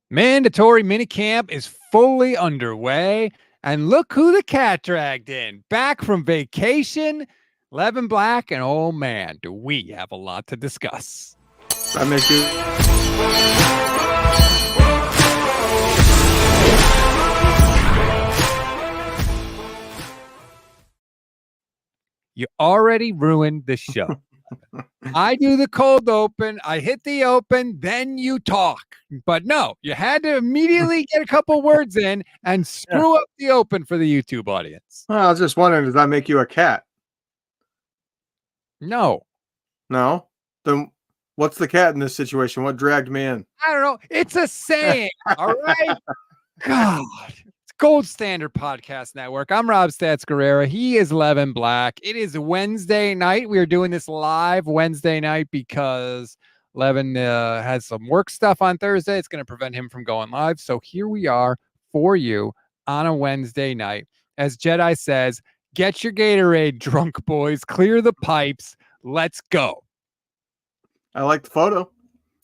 Mandatory minicamp is fully underway, and look who the cat dragged in. Back from vacation, Levin Black, and oh man, do we have a lot to discuss. I make you. You already ruined the show. I do the cold open, I hit the open, then you talk. But no, you had to immediately get a couple words in and screw up the open for the YouTube audience. Well, I was just wondering, does that make you a cat? No. No? Then what's the cat in this situation? What dragged me in? I don't know. It's a saying. All right. God. It's Gold Standard Podcast Network. I'm Rob Stats Guerrera. He is Levin Black. It is Wednesday night. We are doing this live Wednesday night because Levin has some work stuff on Thursday. It's going to prevent him from going live. So here we are for you on a Wednesday night. As Jedi says, get your Gatorade, drunk boys. Clear the pipes. Let's go. I like the photo.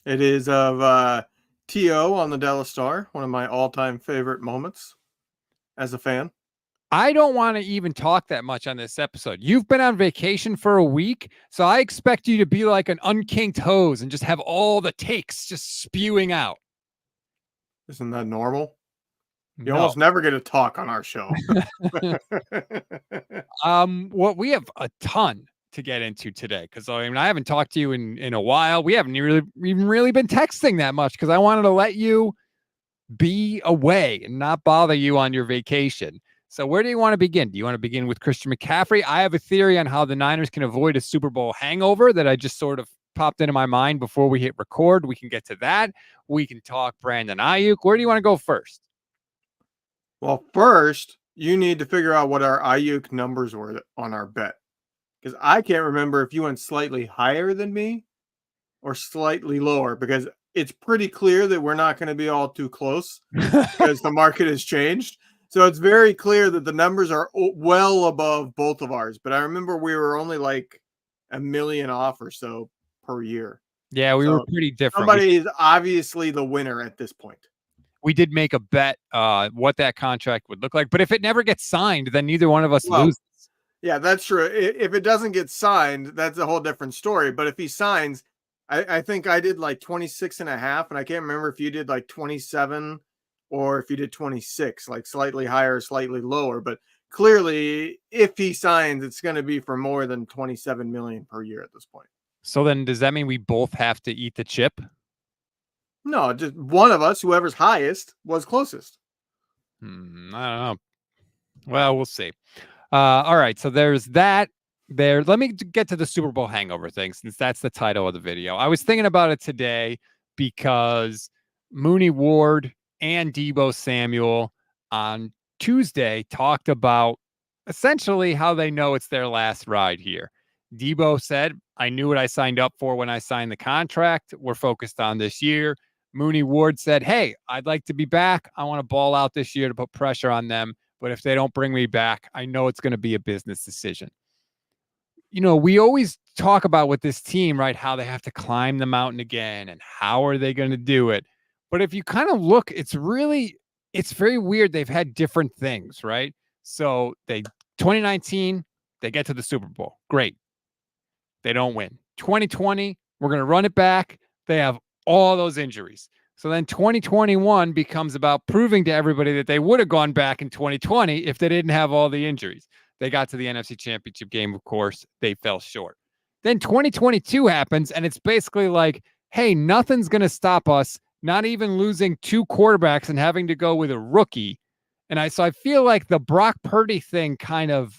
It is of T.O. on the Dallas Star, one of my all-time favorite moments as a fan. I don't want to even talk that much on this episode. You've been on vacation for a week, so I expect you to be like an unkinked hose and just have all the takes just spewing out. Isn't that normal? You No. almost never get to talk on our show. What we have a ton to get into today because I mean I haven't talked to you in a while. We haven't even really been texting that much because I wanted to let you be away and not bother you on your vacation. So where do you want to begin? Do you want to begin with Christian McCaffrey? I have a theory on how the Niners can avoid a Super Bowl hangover that I just sort of popped into my mind before we hit record. We can get to that. We can talk Brandon Aiyuk. Where do you want to go first? Well, first, you need to figure out what our Aiyuk numbers were on our bet. Because I can't remember if you went slightly higher than me or slightly lower, because it's pretty clear that we're not going to be all too close because the market has changed. So it's very clear that the numbers are well above both of ours. But I remember we were only like $1 million off or so per year. Yeah, we were pretty different. Somebody is obviously the winner at this point. We did make a bet what that contract would look like. But if it never gets signed, then neither one of us loses. Yeah, that's true. If it doesn't get signed, that's a whole different story. But if he signs, I think I did like 26.5, and I can't remember if you did like 27 or if you did 26, like slightly higher, slightly lower. But clearly, if he signs, it's going to be for more than 27 million per year at this point. So then does that mean we both have to eat the chip? No, just one of us, whoever's highest, was closest. I don't know. Well, we'll see. All right, so there's that there. Let me get to the Super Bowl hangover thing, since that's the title of the video. I was thinking about it today because Mooney Ward and Deebo Samuel on Tuesday talked about essentially how they know it's their last ride here. Deebo said, I knew what I signed up for when I signed the contract. We're focused on this year. Mooney Ward said, hey, I'd like to be back. I want to ball out this year to put pressure on them. But if they don't bring me back, I know it's going to be a business decision. You know, we always talk about with this team, right, how they have to climb the mountain again and how are they going to do it. But if you kind of look, it's very weird. They've had different things, right? So 2019, they get to the Super Bowl. Great. They don't win. 2020, we're going to run it back. They have all those injuries. So then 2021 becomes about proving to everybody that they would have gone back in 2020 if they didn't have all the injuries. They got to the NFC Championship game, of course. They fell short. Then 2022 happens, and it's basically like, hey, nothing's going to stop us, not even losing two quarterbacks and having to go with a rookie. And I feel like the Brock Purdy thing kind of,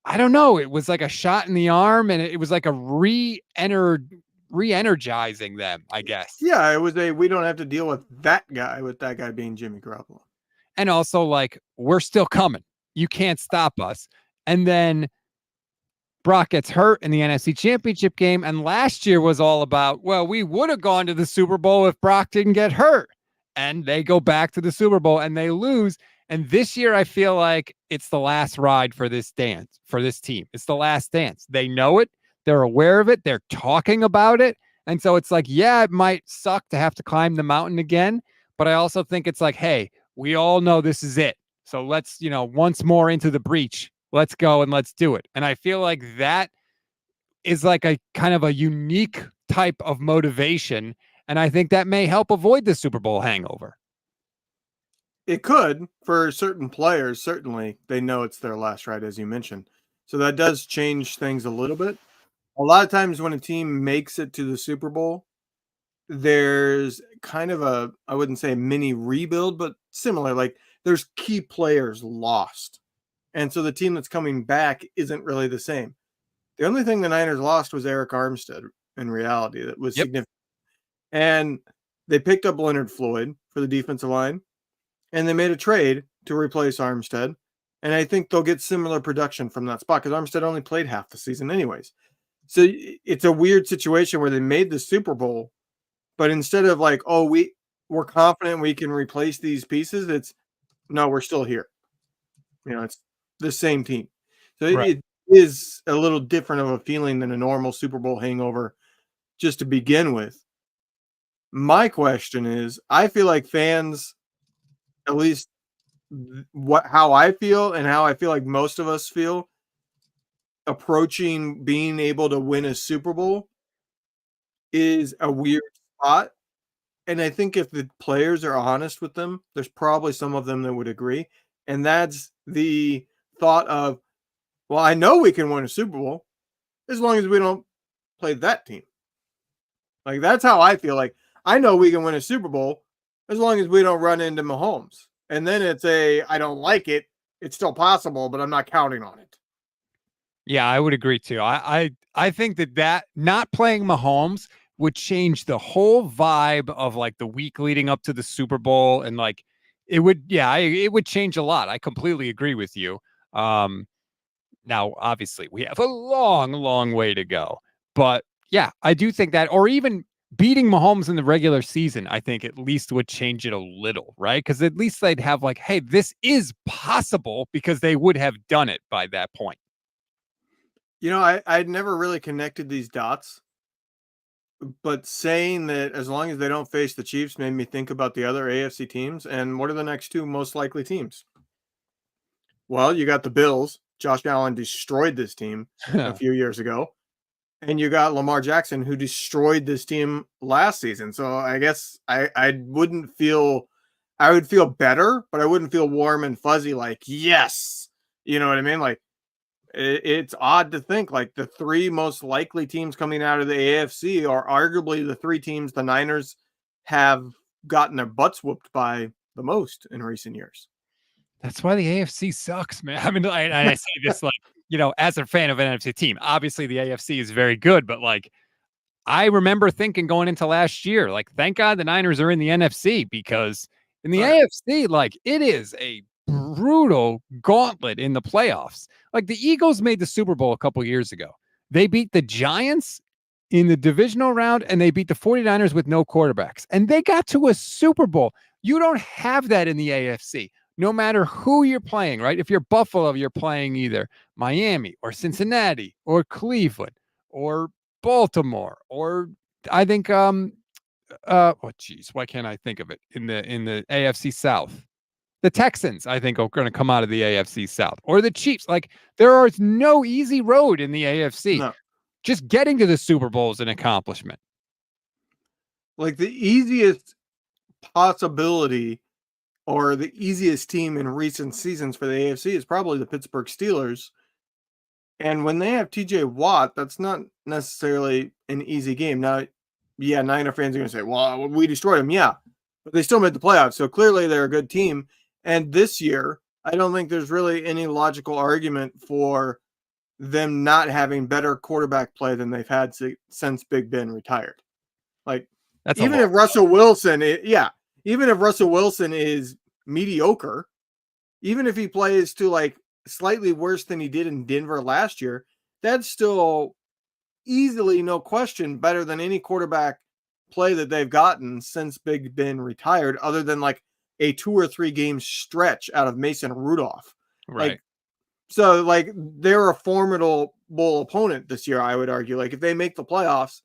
I don't know, it was like a shot in the arm, and it was like a re-energizing them, I guess. Yeah, it was we don't have to deal with that guy being Jimmy Garoppolo. And also, like, we're still coming. You can't stop us. And then Brock gets hurt in the NFC Championship game. And last year was all about, well, we would have gone to the Super Bowl if Brock didn't get hurt. And they go back to the Super Bowl and they lose. And this year, I feel like it's the last ride for this team. It's the last dance. They know it. They're aware of it. They're talking about it. And so it's like, yeah, it might suck to have to climb the mountain again, but I also think it's like, hey, we all know this is it. So let's, once more into the breach, let's go and let's do it. And I feel like that is like a kind of a unique type of motivation. And I think that may help avoid the Super Bowl hangover. It could for certain players. Certainly, they know it's their last ride, as you mentioned. So that does change things a little bit. A lot of times when a team makes it to the Super Bowl, there's kind of a, I wouldn't say mini rebuild, but similar. Like there's key players lost. And so the team that's coming back isn't really the same. The only thing the Niners lost was Eric Armstead in reality that was significant. And they picked up Leonard Floyd for the defensive line, and they made a trade to replace Armstead. And I think they'll get similar production from that spot because Armstead only played half the season, anyways. So it's a weird situation where they made the Super Bowl, but instead of like, oh, we're confident we can replace these pieces, it's no, we're still here. It's the same team. So it is a little different of a feeling than a normal Super Bowl hangover just to begin with. My question is, I feel like fans, at least how I feel and how I feel like most of us feel, approaching being able to win a Super Bowl is a weird spot. And I think if the players are honest with them, there's probably some of them that would agree. And that's the thought of, well, I know we can win a Super Bowl as long as we don't play that team. Like, that's how I feel. Like, I know we can win a Super Bowl as long as we don't run into Mahomes. And then it's I don't like it. It's still possible, but I'm not counting on it. Yeah, I would agree too. I think that not playing Mahomes would change the whole vibe of like the week leading up to the Super Bowl, and like it would, it would change a lot. I completely agree with you. Now obviously we have a long, long way to go, but yeah, I do think that, or even beating Mahomes in the regular season, I think at least would change it a little, right? Because at least they'd have like, hey, this is possible, because they would have done it by that point. I'd never really connected these dots, but saying that as long as they don't face the Chiefs made me think about the other AFC teams. And what are the next two most likely teams? Well, you got the Bills. Josh Allen destroyed this team a few years ago. And you got Lamar Jackson, who destroyed this team last season. So I guess I would feel better, but I wouldn't feel warm and fuzzy like, yes. You know what I mean? Like, it's odd to think like the three most likely teams coming out of the AFC are arguably the three teams the Niners have gotten their butts whooped by the most in recent years. That's why the AFC sucks, man. I mean, I say this like, as a fan of an NFC team, obviously the AFC is very good, but like, I remember thinking going into last year, like, thank God the Niners are in the NFC, because in the AFC, like, it is a brutal gauntlet in the playoffs. Like, the Eagles made the Super Bowl a couple years ago. They beat the Giants in the divisional round, and they beat the 49ers with no quarterbacks, and they got to a Super Bowl. You don't have that in the AFC. No matter who you're playing, right? If you're Buffalo, you're playing either Miami or Cincinnati or Cleveland or Baltimore, or I think why can't I think of it in the AFC South? The Texans, I think, are going to come out of the AFC South, or the Chiefs. Like, there is no easy road in the AFC. No. Just getting to the Super Bowl is an accomplishment. Like, the easiest possibility or the easiest team in recent seasons for the AFC is probably the Pittsburgh Steelers. And when they have TJ Watt, that's not necessarily an easy game. Now, yeah, Niner fans are going to say, well, we destroyed them. Yeah, but they still made the playoffs. So clearly they're a good team. And this year, I don't think there's really any logical argument for them not having better quarterback play than they've had since Big Ben retired. Like, even if Russell Wilson, even if Russell Wilson is mediocre, even if he plays to like slightly worse than he did in Denver last year, that's still easily, no question, better than any quarterback play that they've gotten since Big Ben retired, other than like a 2 or 3 game stretch out of Mason Rudolph. Right. So they're a formidable opponent this year, I would argue. Like, if they make the playoffs,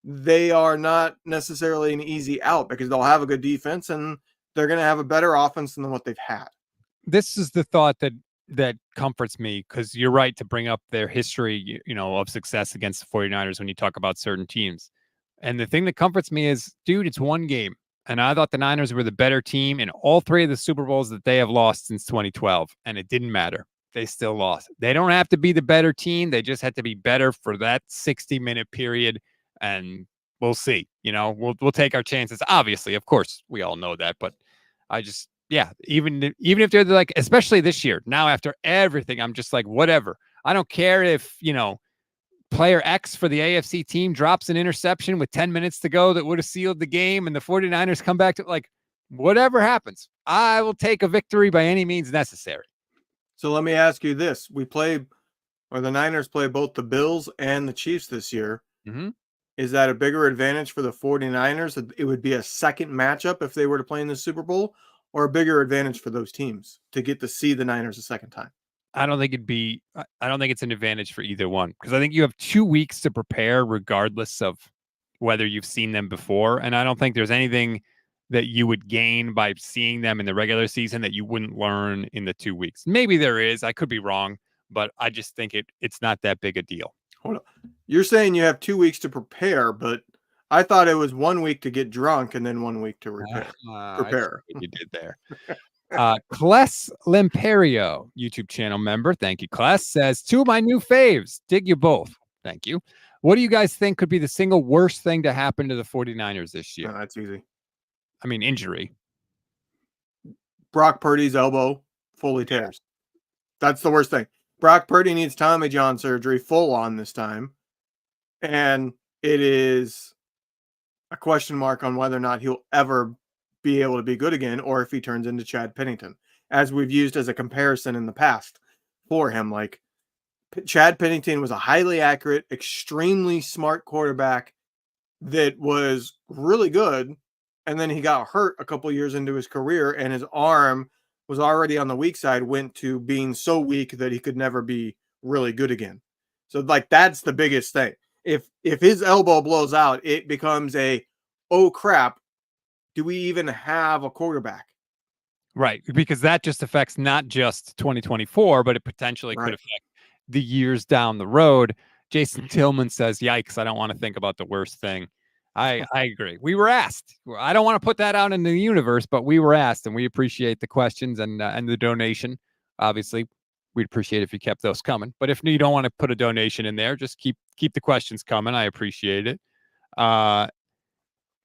they are not necessarily an easy out because they'll have a good defense and they're going to have a better offense than what they've had. This is the thought that comforts me, because you're right to bring up their history, of success against the 49ers when you talk about certain teams. And the thing that comforts me is, dude, it's one game. And I thought the Niners were the better team in all three of the Super Bowls that they have lost since 2012. And it didn't matter. They still lost. They don't have to be the better team. They just had to be better for that 60-minute period. And we'll see. We'll take our chances. Obviously, of course, we all know that. But I just, yeah, even if they're like, especially this year, now after everything, I'm just like, whatever. I don't care if, player X for the AFC team drops an interception with 10 minutes to go that would have sealed the game, and the 49ers come back to, like, whatever happens, I will take a victory by any means necessary. So let me ask you this. The Niners play both the Bills and the Chiefs this year. Mm-hmm. Is that a bigger advantage for the 49ers? It would be a second matchup if they were to play in the Super Bowl, or a bigger advantage for those teams to get to see the Niners a second time? I don't think it's an advantage for either one, because I think you have 2 weeks to prepare regardless of whether you've seen them before. And I don't think there's anything that you would gain by seeing them in the regular season that you wouldn't learn in the 2 weeks. Maybe there is, I could be wrong, but I just think it's not that big a deal. Hold on. You're saying you have 2 weeks to prepare, but I thought it was 1 week to get drunk and then 1 week to prepare. I see what you did there. Cless Limperio, YouTube channel member, thank you, Cless, says, 2 of my new faves. Dig you both. Thank you. What do you guys think could be the single worst thing to happen to the 49ers this year? No, that's easy. I mean, injury. Brock Purdy's elbow fully tears. That's the worst thing. Brock Purdy needs Tommy John surgery full on this time. And it is a question mark on whether or not he'll ever be able to be good again, or if he turns into Chad Pennington, as we've used as a comparison in the past for him. Like, Chad Pennington was a highly accurate, extremely smart quarterback that was really good. And then he got hurt a couple years into his career, and his arm was already on the weak side, went to being so weak that he could never be really good again. So, like, that's the biggest thing. If his elbow blows out, it becomes oh crap, do we even have a quarterback? Right, because that just affects not just 2024, but it potentially could affect the years down the road. Jason Tillman says, yikes, I don't want to think about the worst thing. I agree. We were asked. I don't want to put that out in the universe, but we were asked, and we appreciate the questions and the donation. Obviously, we'd appreciate if you kept those coming. But if you don't want to put a donation in there, just keep the questions coming. I appreciate it. Kawa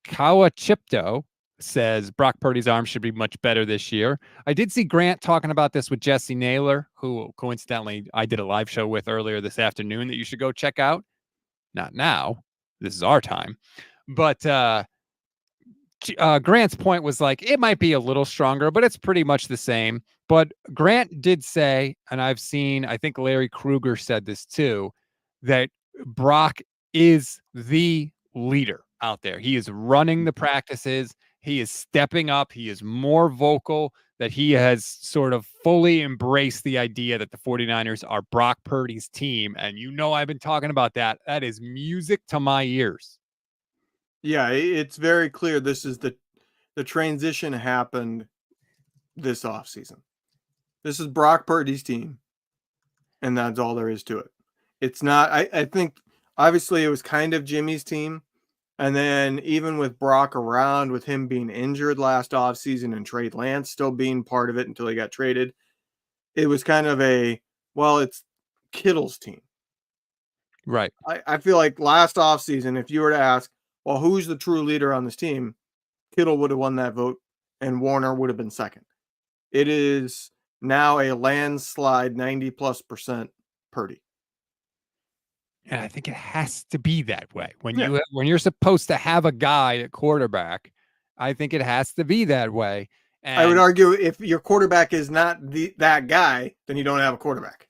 Chipto says Brock Purdy's arm should be much better this year. I did see Grant talking about this with Jesse Naylor, who coincidentally I did a live show with earlier this afternoon that you should go check out. Not now. This is our time. But Grant's point was like, it might be a little stronger, but it's pretty much the same. But Grant did say, and I've seen, I think Larry Krueger said this too, that Brock is the leader out there. He is running the practices. He is stepping up. He is more vocal, that he has sort of fully embraced the idea that the 49ers are Brock Purdy's team. And I've been talking about that. That is music to my ears. Yeah, it's very clear this is the transition happened this offseason. This is Brock Purdy's team, and that's all there is to it. It's not, I think, obviously it was kind of Jimmy's team, and then even with Brock around, with him being injured last offseason and Trey Lance still being part of it until he got traded, it was kind of it's Kittle's team. Right. I feel like last offseason, if you were to ask, well, who's the true leader on this team, Kittle would have won that vote, and Warner would have been second. It is now a landslide 90+% Purdy. And I think it has to be that way. When you're supposed to have a guy at quarterback, I think it has to be that way. And I would argue if your quarterback is not that guy, then you don't have a quarterback.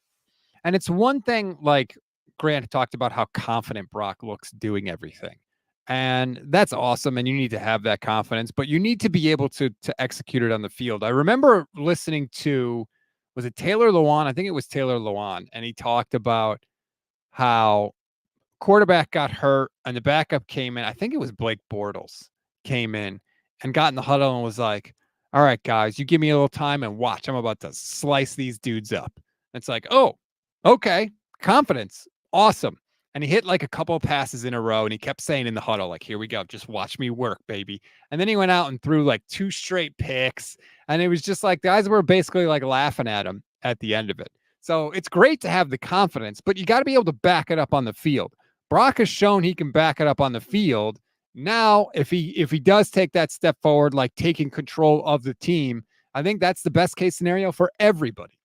And it's one thing, like Grant talked about how confident Brock looks doing everything. And that's awesome. And you need to have that confidence, but you need to be able to execute it on the field. I remember listening to, was it Taylor Lewan? I think it was Taylor Lewan. And he talked about how quarterback got hurt and the backup came in. I think it was Blake Bortles came in and got in the huddle and was like, all right, guys, you give me a little time and watch. I'm about to slice these dudes up. It's like, oh, okay. Confidence. Awesome. And he hit like a couple of passes in a row and he kept saying in the huddle, like, here we go. Just watch me work, baby. And then he went out and threw like 2 straight picks. And it was just like guys were basically like laughing at him at the end of it. So it's great to have the confidence, but you got to be able to back it up on the field. Brock has shown he can back it up on the field. Now, if he does take that step forward, like taking control of the team, I think that's the best case scenario for everybody.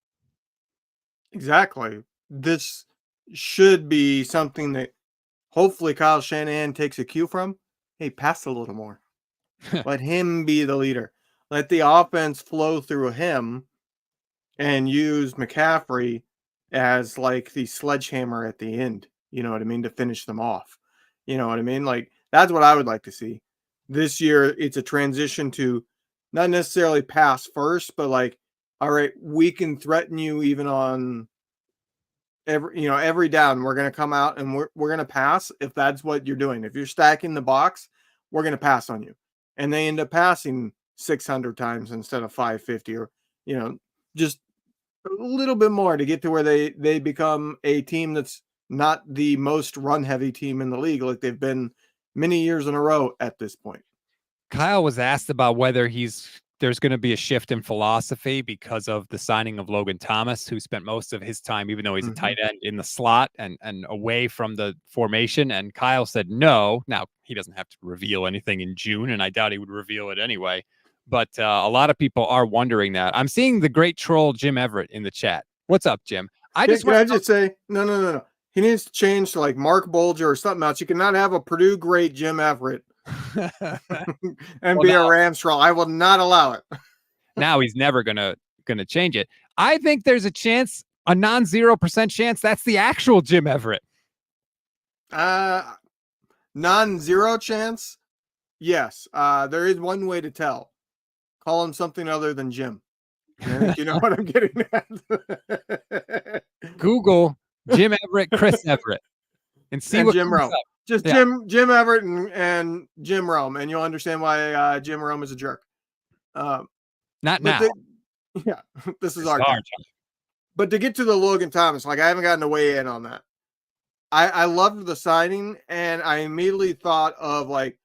Exactly. This should be something that hopefully Kyle Shanahan takes a cue from. Hey, pass a little more. Let him be the leader. Let the offense flow through him and use McCaffrey as like the sledgehammer at the end. You know what I mean? To finish them off. You know what I mean? Like, that's what I would like to see. This year, it's a transition to not necessarily pass first, but like, all right, we can threaten you even on every down. We're going to come out and we're going to pass if that's what you're doing. If you're stacking the box, we're going to pass on you. And they end up passing 600 times instead of 550, or, just a little bit more to get to where they become a team that's not the most run heavy team in the league like they've been many years in a row at this point. Kyle was asked about whether there's going to be a shift in philosophy because of the signing of Logan Thomas, who spent most of his time, even though he's a tight end, in the slot and away from the formation. And Kyle said no. Now, he doesn't have to reveal anything in June, and I doubt he would reveal it anyway. But a lot of people are wondering that. I'm seeing the great troll Jim Everett in the chat. What's up, Jim? Can I just say, no. He needs to change to like Mark Bolger or something else. You cannot have a Purdue great Jim Everett and be a Rams troll. I will not allow it. Now he's never gonna change it. I think there's a chance, a non-0% chance, that's the actual Jim Everett. Non-zero chance? Yes. There is one way to tell. Call him something other than Jim. I think you know what I'm getting at. Google Jim Everett, Chris Everett, and see what Jim comes Rome. up. Just yeah. Jim Everett and Jim Rome, and you'll understand why Jim Rome is a jerk. Not now. This is our time. But to get to the Logan Thomas, like I haven't gotten to weigh in on that. I loved the signing, and I immediately thought of like,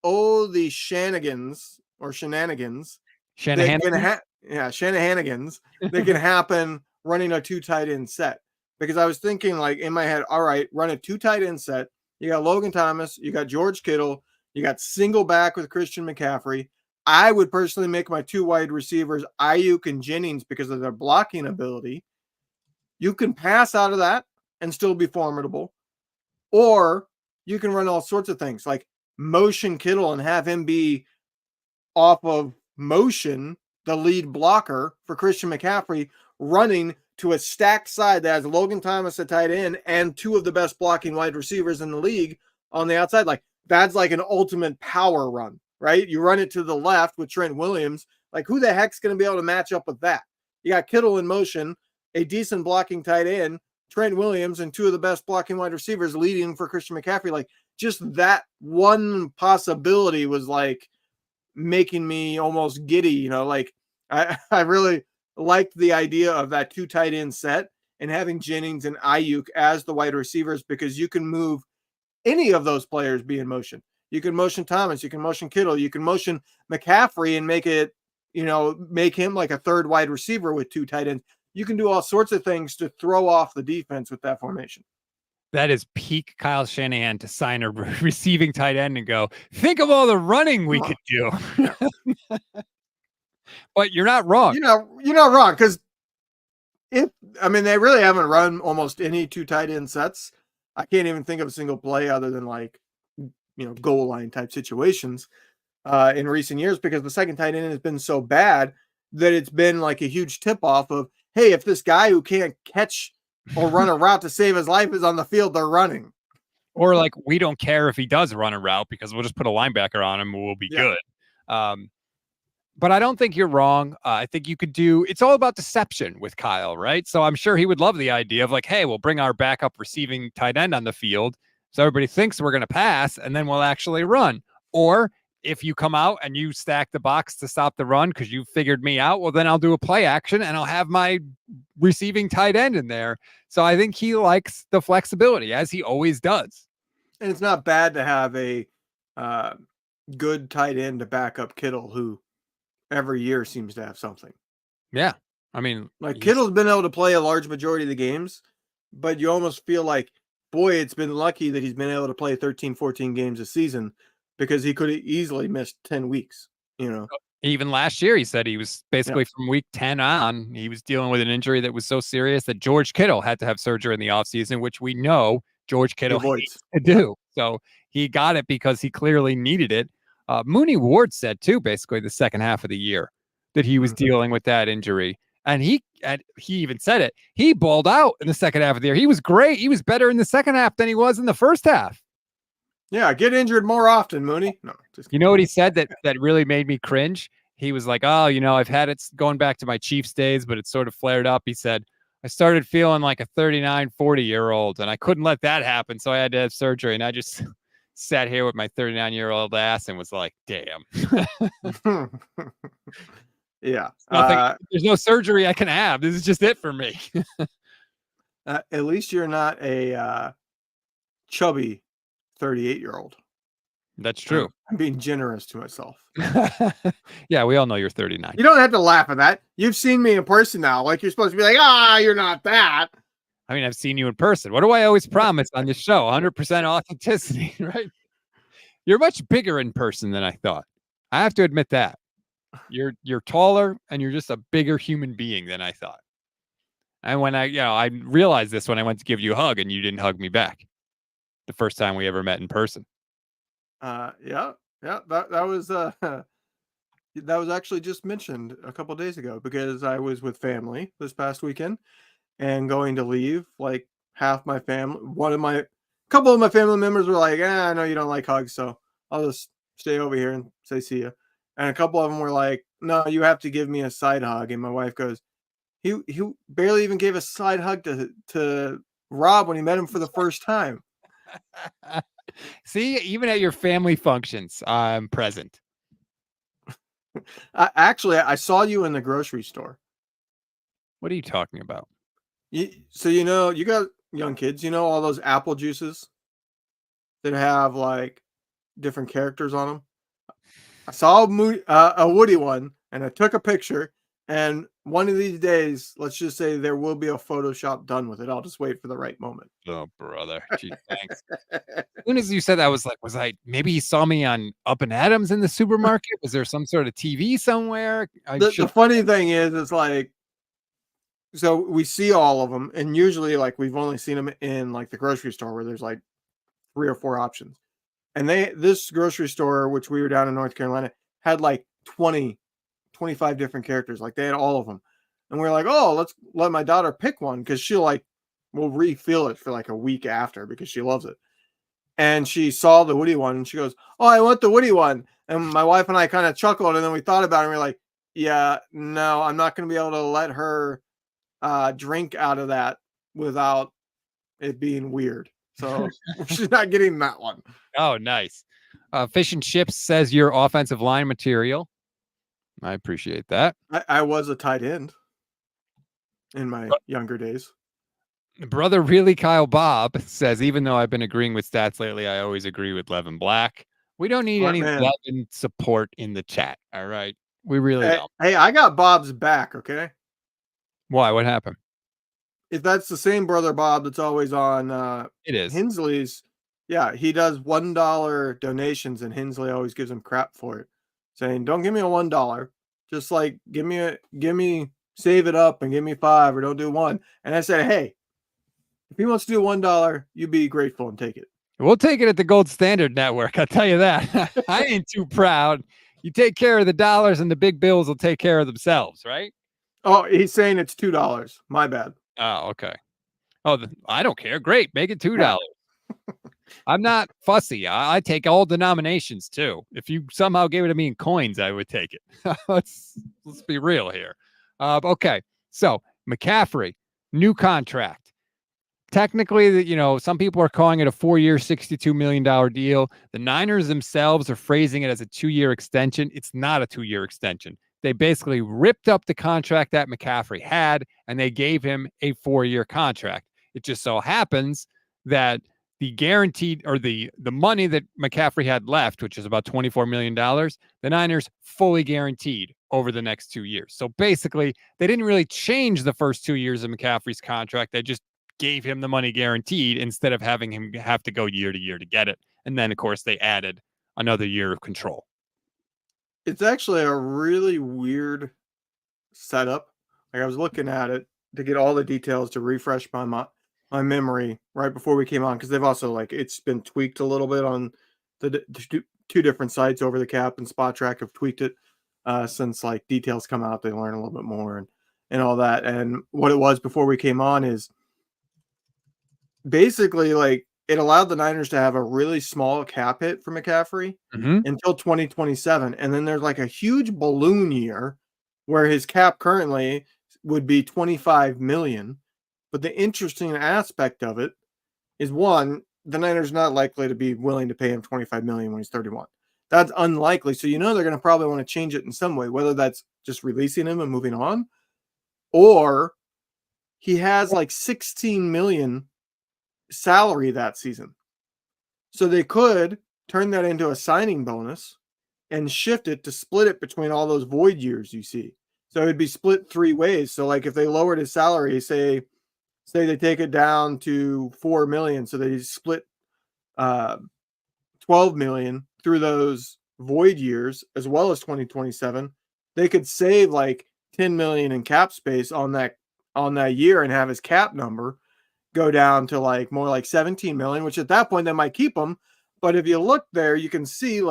the shenanigans. Shanahanigans. Shanahanigans that can happen running a 2 tight end set. Because I was thinking like in my head, all right, run a 2 tight end set. You got Logan Thomas, you got George Kittle, you got single back with Christian McCaffrey. I would personally make my 2 wide receivers Aiyuk and Jennings because of their blocking ability. You can pass out of that and still be formidable. Or you can run all sorts of things like motion Kittle and have him be off of motion, the lead blocker for Christian McCaffrey, running to a stacked side that has Logan Thomas at tight end and 2 of the best blocking wide receivers in the league on the outside. Like that's like an ultimate power run, right? You run it to the left with Trent Williams. Like who the heck's going to be able to match up with that? You got Kittle in motion, a decent blocking tight end, Trent Williams, and 2 of the best blocking wide receivers leading for Christian McCaffrey. Like just that one possibility was like making me almost giddy, like I really liked the idea of that 2 tight end set and having Jennings and Aiyuk as the wide receivers, because you can move any of those players be in motion. You can motion Thomas, you can motion Kittle, you can motion McCaffrey and make it, make him like a 3rd wide receiver with 2 tight ends. You can do all sorts of things to throw off the defense with that formation. That is peak Kyle Shanahan to sign a receiving tight end and go, think of all the running we could do. But you're not wrong. You're not wrong, because they really haven't run almost any 2 tight end sets. I can't even think of a single play other than like, goal line type situations in recent years, because the second tight end has been so bad that it's been like a huge tip off of, hey, if this guy who can't catch or run a route to save his life is on the field, they're running. Or like, we don't care if he does run a route because we'll just put a linebacker on him and we'll be good. But I don't think you're wrong. I think you could it's all about deception with Kyle, right? So I'm sure he would love the idea of like, hey, we'll bring our backup receiving tight end on the field. So everybody thinks we're going to pass, and then we'll actually run. Or if you come out and you stack the box to stop the run because you figured me out, well, then I'll do a play action and I'll have my receiving tight end in there. So I think he likes the flexibility, as he always does. And it's not bad to have a good tight end to back up Kittle, who every year seems to have something. Yeah. I mean, like Kittle's been able to play a large majority of the games, but you almost feel like, boy, it's been lucky that he's been able to play 13, 14 games a season, because he could have easily missed 10 weeks, Even last year, he said he was basically from week 10 on, he was dealing with an injury that was so serious that George Kittle had to have surgery in the offseason, which we know George Kittle hates to do. So he got it because he clearly needed it. Mooney Ward said, too, basically the second half of the year that he was dealing with that injury. And he even said it. He balled out in the second half of the year. He was great. He was better in the second half than he was in the first half. Yeah, get injured more often, Mooney. No, you know what he said that really made me cringe? He was like, oh, I've had it going back to my Chiefs days, but it sort of flared up. He said, I started feeling like a 39, 40-year-old, and I couldn't let that happen, so I had to have surgery. And I just sat here with my 39-year-old ass and was like, damn. Yeah. There's no surgery I can have. This is just it for me. At least you're not a chubby 38-year-old. That's true. I'm being generous to myself. Yeah, we all know you're 39. You don't have to laugh at that. You've seen me in person now. Like, you're supposed to be like, you're not that. I mean, I've seen you in person. What do I always promise on this show? 100% authenticity, right? You're much bigger in person than I thought. I have to admit that. You're taller and you're just a bigger human being than I thought. And when I realized this when I went to give you a hug and you didn't hug me back. The first time we ever met in person. Yeah. That was actually just mentioned a couple days ago, because I was with family this past weekend and going to leave. Like, half my family, couple of my family members were like, I know you don't like hugs, so I'll just stay over here and say see ya. And a couple of them were like, no, you have to give me a side hug. And my wife goes, he barely even gave a side hug to Rob when he met him for the first time. See, even at your family functions, I'm present. Actually, I saw you in the grocery store. What are you talking about? So, you got young kids, all those apple juices that have like different characters on them. I saw a Woody one, and I took a picture. And one of these days, let's just say there will be a Photoshop done with it. I'll just wait for the right moment. Oh, brother. Gee, thanks. As soon as you said that, I was like, maybe he saw me on Up and Adams in the supermarket? Was there some sort of TV somewhere? The funny thing is, it's like, so we see all of them, and usually like we've only seen them in like the grocery store where there's like 3 or 4 options. And this grocery store, which we were down in North Carolina, had like 25 different characters. Like, they had all of them. And we're like, oh, let's let my daughter pick one, because we'll refill it for like a week after, because she loves it. And she saw the Woody one, and she goes, oh, I want the Woody one. And my wife and I kind of chuckled, and then we thought about it, and we're like, yeah, no, I'm not going to be able to let her drink out of that without it being weird. So she's not getting that one. Oh, nice. Fish and Chips says you're offensive line material. I appreciate that. I was a tight end in my younger days. Brother Really Kyle Bob says, even though I've been agreeing with stats lately, I always agree with Levin Black. We don't need any Levin support in the chat. All right. We really don't. Hey, I got Bob's back. Okay. Why? What happened? If that's the same brother Bob that's always on it is Hensley's, yeah, he does $1 donations, and Hensley always gives him crap for it, saying, don't give me a $1. Just like give me save it up and give me 5, or don't do 1. And I said, hey, if he wants to do $1, you be grateful and take it. We'll take it at the Gold Standard Network. I'll tell you that. I ain't too proud. You take care of the dollars, and the big bills will take care of themselves, right? Oh, he's saying it's $2. My bad. Oh, okay. Oh, I don't care. Great. Make it $2. I'm not fussy. I take all denominations too. If you somehow gave it to me in coins, I would take it. Let's be real here. Okay. So McCaffrey, new contract, technically, some people are calling it a 4-year, $62 million deal. The Niners themselves are phrasing it as a 2-year extension. It's not a 2-year extension. They basically ripped up the contract that McCaffrey had, and they gave him a 4-year contract. It just so happens that the guaranteed or the money that McCaffrey had left, which is about $24 million, the Niners fully guaranteed over the next 2 years. So basically, they didn't really change the first 2 years of McCaffrey's contract. They just gave him the money guaranteed instead of having him have to go year to year to get it. And then, of course, they added another year of control. It's actually a really weird setup. Like, I was looking at it to get all the details to refresh my memory right before we came on, because they've also, it's been tweaked a little bit on the two different sites. Over the Cap and Spot Track have tweaked it since details come out. They learn a little bit more and all that. And what it was before we came on is basically it allowed the Niners to have a really small cap hit for McCaffrey until 2027. And then there's a huge balloon year where his cap currently would be 25 million. But the interesting aspect of it is, one, the Niners not likely to be willing to pay him 25 million when he's 31. That's unlikely. So they're going to probably want to change it in some way, whether that's just releasing him and moving on, or he has 16 million salary that season. So they could turn that into a signing bonus and shift it to split it between all those void years you see. So it'd be split 3 ways. So if they lowered his salary, say they take it down to 4 million, so they split 12 million through those void years as well as 2027, they could save 10 million in cap space on that year and have his cap number go down to more like 17 million, which at that point they might keep him. But if you look there, you can see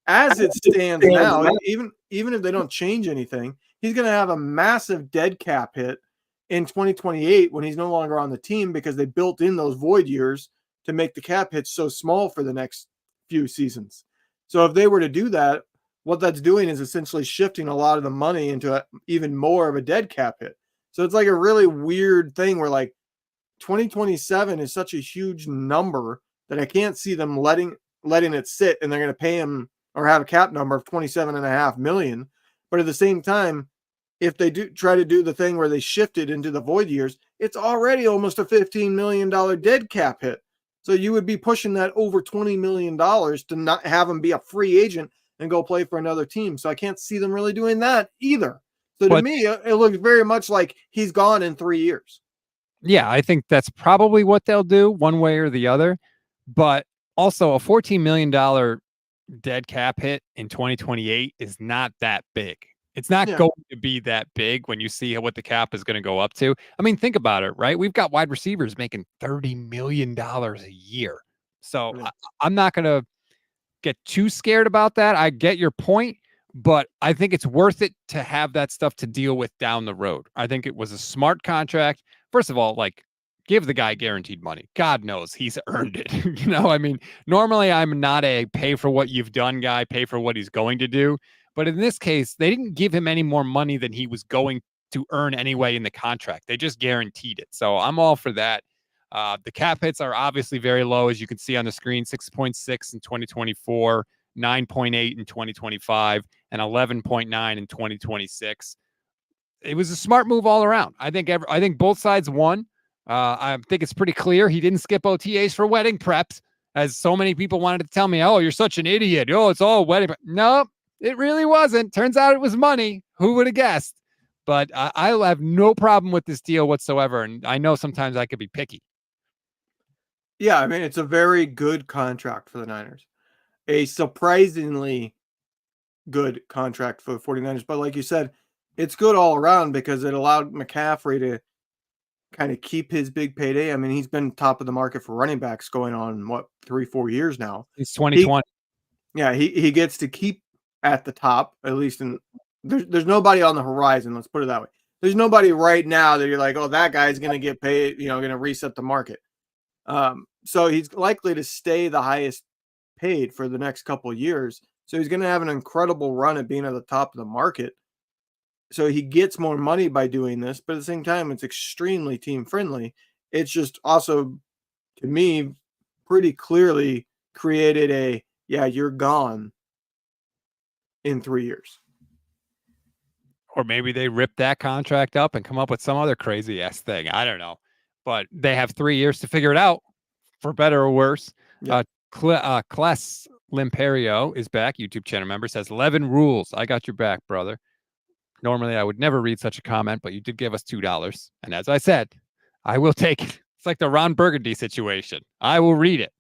as it stands now, even if they don't change anything, he's going to have a massive dead cap hit in 2028 when he's no longer on the team, because they built in those void years to make the cap hit so small for the next few seasons. So if they were to do that, what that's doing is essentially shifting a lot of the money into even more of a dead cap hit. So it's a really weird thing where 2027 is such a huge number that I can't see them letting it sit, and they're going to pay him or have a cap number of 27.5 million. But at the same time, if they do try to do the thing where they shift it into the void years, it's already almost a $15 million dead cap hit. So you would be pushing that over $20 million to not have him be a free agent and go play for another team. So I can't see them really doing that either. So to me, it looks very much like he's gone in 3 years. Yeah, I think that's probably what they'll do, one way or the other. But also, a $14 million dead cap hit in 2028 is not that big. It's not going to be that big when you see what the cap is going to go up to. I mean, think about it, right? We've got wide receivers making $30 million a year. So I'm not going to get too scared about that. I get your point, but I think it's worth it to have that stuff to deal with down the road. I think it was a smart contract. First of all, give the guy guaranteed money. God knows he's earned it. I mean, normally I'm not a pay for what you've done guy, pay for what he's going to do. But in this case, they didn't give him any more money than he was going to earn anyway in the contract. They just guaranteed it. So I'm all for that. The cap hits are obviously very low, as you can see on the screen, 6.6 in 2024, 9.8 in 2025, and 11.9 in 2026. It was a smart move all around. I think both sides won. I think it's pretty clear he didn't skip OTAs for wedding preps, as so many people wanted to tell me, oh, you're such an idiot. Oh, it's all wedding. No, it really wasn't. Turns out it was money. Who would have guessed? But I have no problem with this deal whatsoever. And I know sometimes I could be picky. Yeah, I mean, it's a very good contract for the Niners. A surprisingly good contract for the 49ers. But like you said, it's good all around because it allowed McCaffrey to kind of keep his big payday. I mean, he's been top of the market for running backs going on, 3-4 years now. It's 2020. He gets to keep at the top, at least there's nobody on the horizon. Let's put it that way. There's nobody right now that you're like, oh, that guy's going to get paid, going to reset the market. So he's likely to stay the highest paid for the next couple of years. So he's going to have an incredible run at being at the top of the market. So he gets more money by doing this, but at the same time, it's extremely team friendly. It's just also, to me, pretty clearly created you're gone in 3 years. Or maybe they rip that contract up and come up with some other crazy ass thing. I don't know. But they have 3 years to figure it out, for better or worse. Yeah. Class Limperio is back. YouTube channel member says 11 rules. I got your back, brother. Normally, I would never read such a comment, but you did give us $2. And as I said, I will take it. It's like the Ron Burgundy situation. I will read it.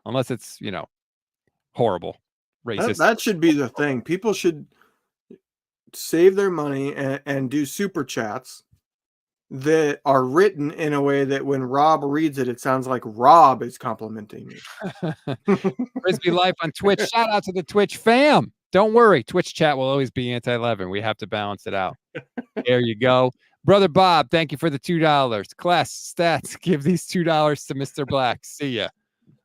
Unless it's, horrible, racist. That should be the thing. People should save their money and do super chats that are written in a way that when Rob reads it, it sounds like Rob is complimenting me. Frisbee Life on Twitch. Shout out to the Twitch fam. Don't worry. Twitch chat will always be anti-11. We have to balance it out. There you go. Brother Bob, thank you for the $2. Class stats, give these $2 to Mr. Black. See ya.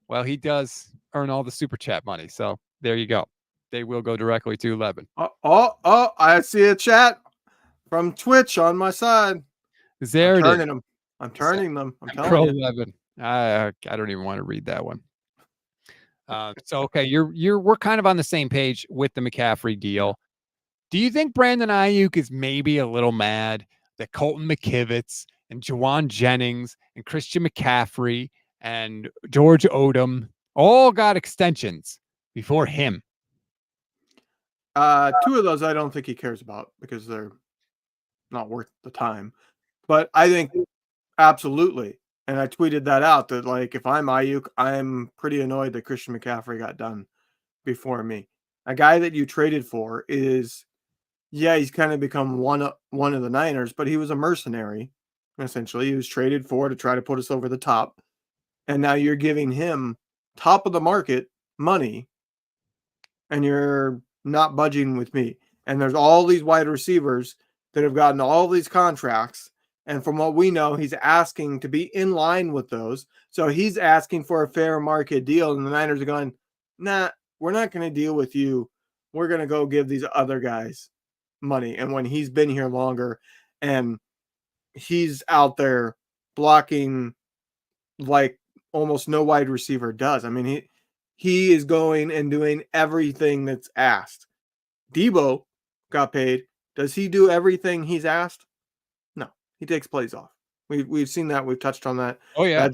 Well, he does earn all the super chat money. So there you go. They will go directly to 11. Oh, I see a chat from Twitch on my side. There it is. I'm turning them. I'm telling Pro you. 11. I don't even want to read that one. So okay, we're kind of on the same page with the McCaffrey deal. Do you think Brandon Aiyuk is maybe a little mad that Colton McKivitz and Jawan Jennings and Christian McCaffrey and George Odom all got extensions before him? 2 of those I don't think he cares about because they're not worth the time. But I think absolutely. And I tweeted that out that, like, if I'm Aiyuk, I'm pretty annoyed that Christian McCaffrey got done before me. A guy that you traded for is, he's kind of become one of the Niners, but he was a mercenary. Essentially, he was traded for to try to put us over the top. And now you're giving him top of the market money and you're not budging with me. And there's all these wide receivers that have gotten all these contracts. And from what we know, he's asking to be in line with those. So he's asking for a fair market deal. And the Niners are going, nah, we're not going to deal with you. We're going to go give these other guys money. And when he's been here longer and he's out there blocking like almost no wide receiver does. I mean, he is going and doing everything that's asked. Deebo got paid. Does he do everything he's asked? No, he takes plays off. We've seen that. We've touched on that. Oh yeah,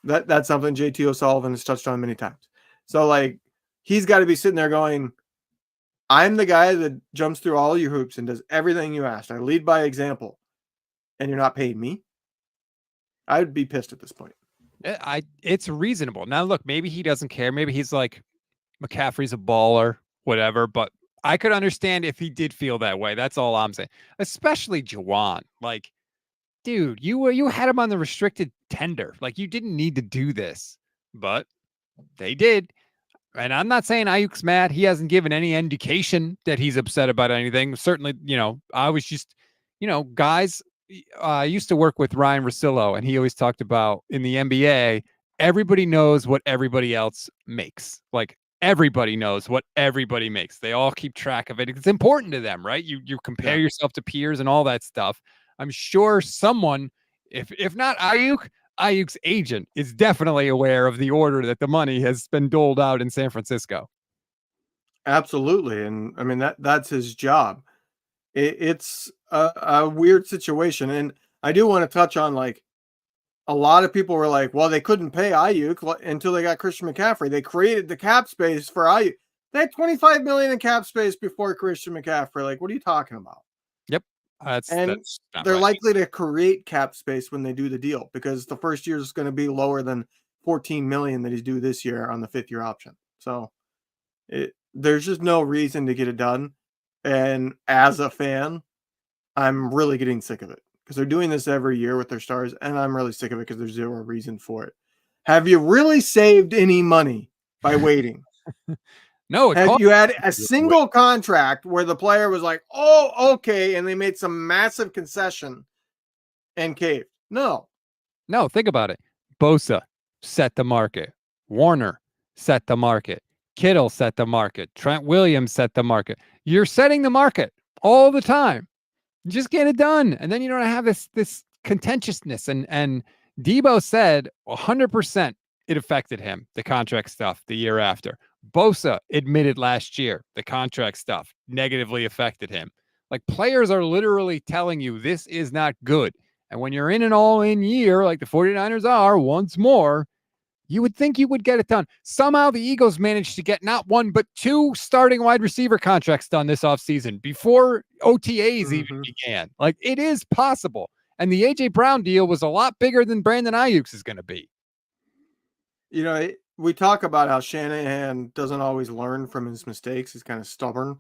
that's something JT O'Sullivan has touched on many times. So like, he's got to be sitting there going, I'm the guy that jumps through all your hoops and does everything you asked. I lead by example, and you're not paying me. I would be pissed at this point. It's reasonable. Now look, maybe he doesn't care. Maybe he's like, McCaffrey's a baller, whatever. But I could understand if he did feel that way. That's all I'm saying. Especially Jawan. Like, dude, you had him on the restricted tender. Like, you didn't need to do this, but they did. And I'm not saying Ayuk's mad. He hasn't given any indication that he's upset about anything. Certainly, I was just, guys. I used to work with Ryan Russillo, and he always talked about in the NBA, everybody knows what everybody else makes. Like, everybody knows what everybody makes. They all keep track of it. It's important to them, right? You compare yourself to peers and all that stuff. I'm sure someone, if not Ayuk's agent is definitely aware of the order that the money has been doled out in San Francisco. Absolutely. And I mean, that's his job. It's a weird situation. And I do want to touch on, like, a lot of people were like, well, they couldn't pay Aiyuk until they got Christian McCaffrey. They created the cap space for Aiyuk. They had $25 million in cap space before Christian McCaffrey. Like, what are you talking about? Yep. They're right. Likely to create cap space when they do the deal because the first year is going to be lower than $14 million that he's due this year on the 5th-year option. So there's just no reason to get it done. And as a fan, I'm really getting sick of it because they're doing this every year with their stars, and I'm really sick of it because there's zero reason for it. Have you really saved any money by waiting? No. Have you had a single contract where the player was like, oh, okay, and they made some massive concession and caved? No. Think about it. Bosa set the market. Warner set the market. Kittle set the market. Trent Williams set the market. You're setting the market all the time. Just get it done. And then you don't have this contentiousness and Deebo said 100% it affected him, the contract stuff, the year after. Bosa admitted last year the contract stuff negatively affected him. Like, players are literally telling you this is not good. And when you're in an all-in year like the 49ers are once more, you would think you would get it done. Somehow the Eagles managed to get not one, but two starting wide receiver contracts done this offseason before OTAs even began. Like, it is possible. And the A.J. Brown deal was a lot bigger than Brandon Aiyuk's is going to be. You know, we talk about how Shanahan doesn't always learn from his mistakes. He's kind of stubborn.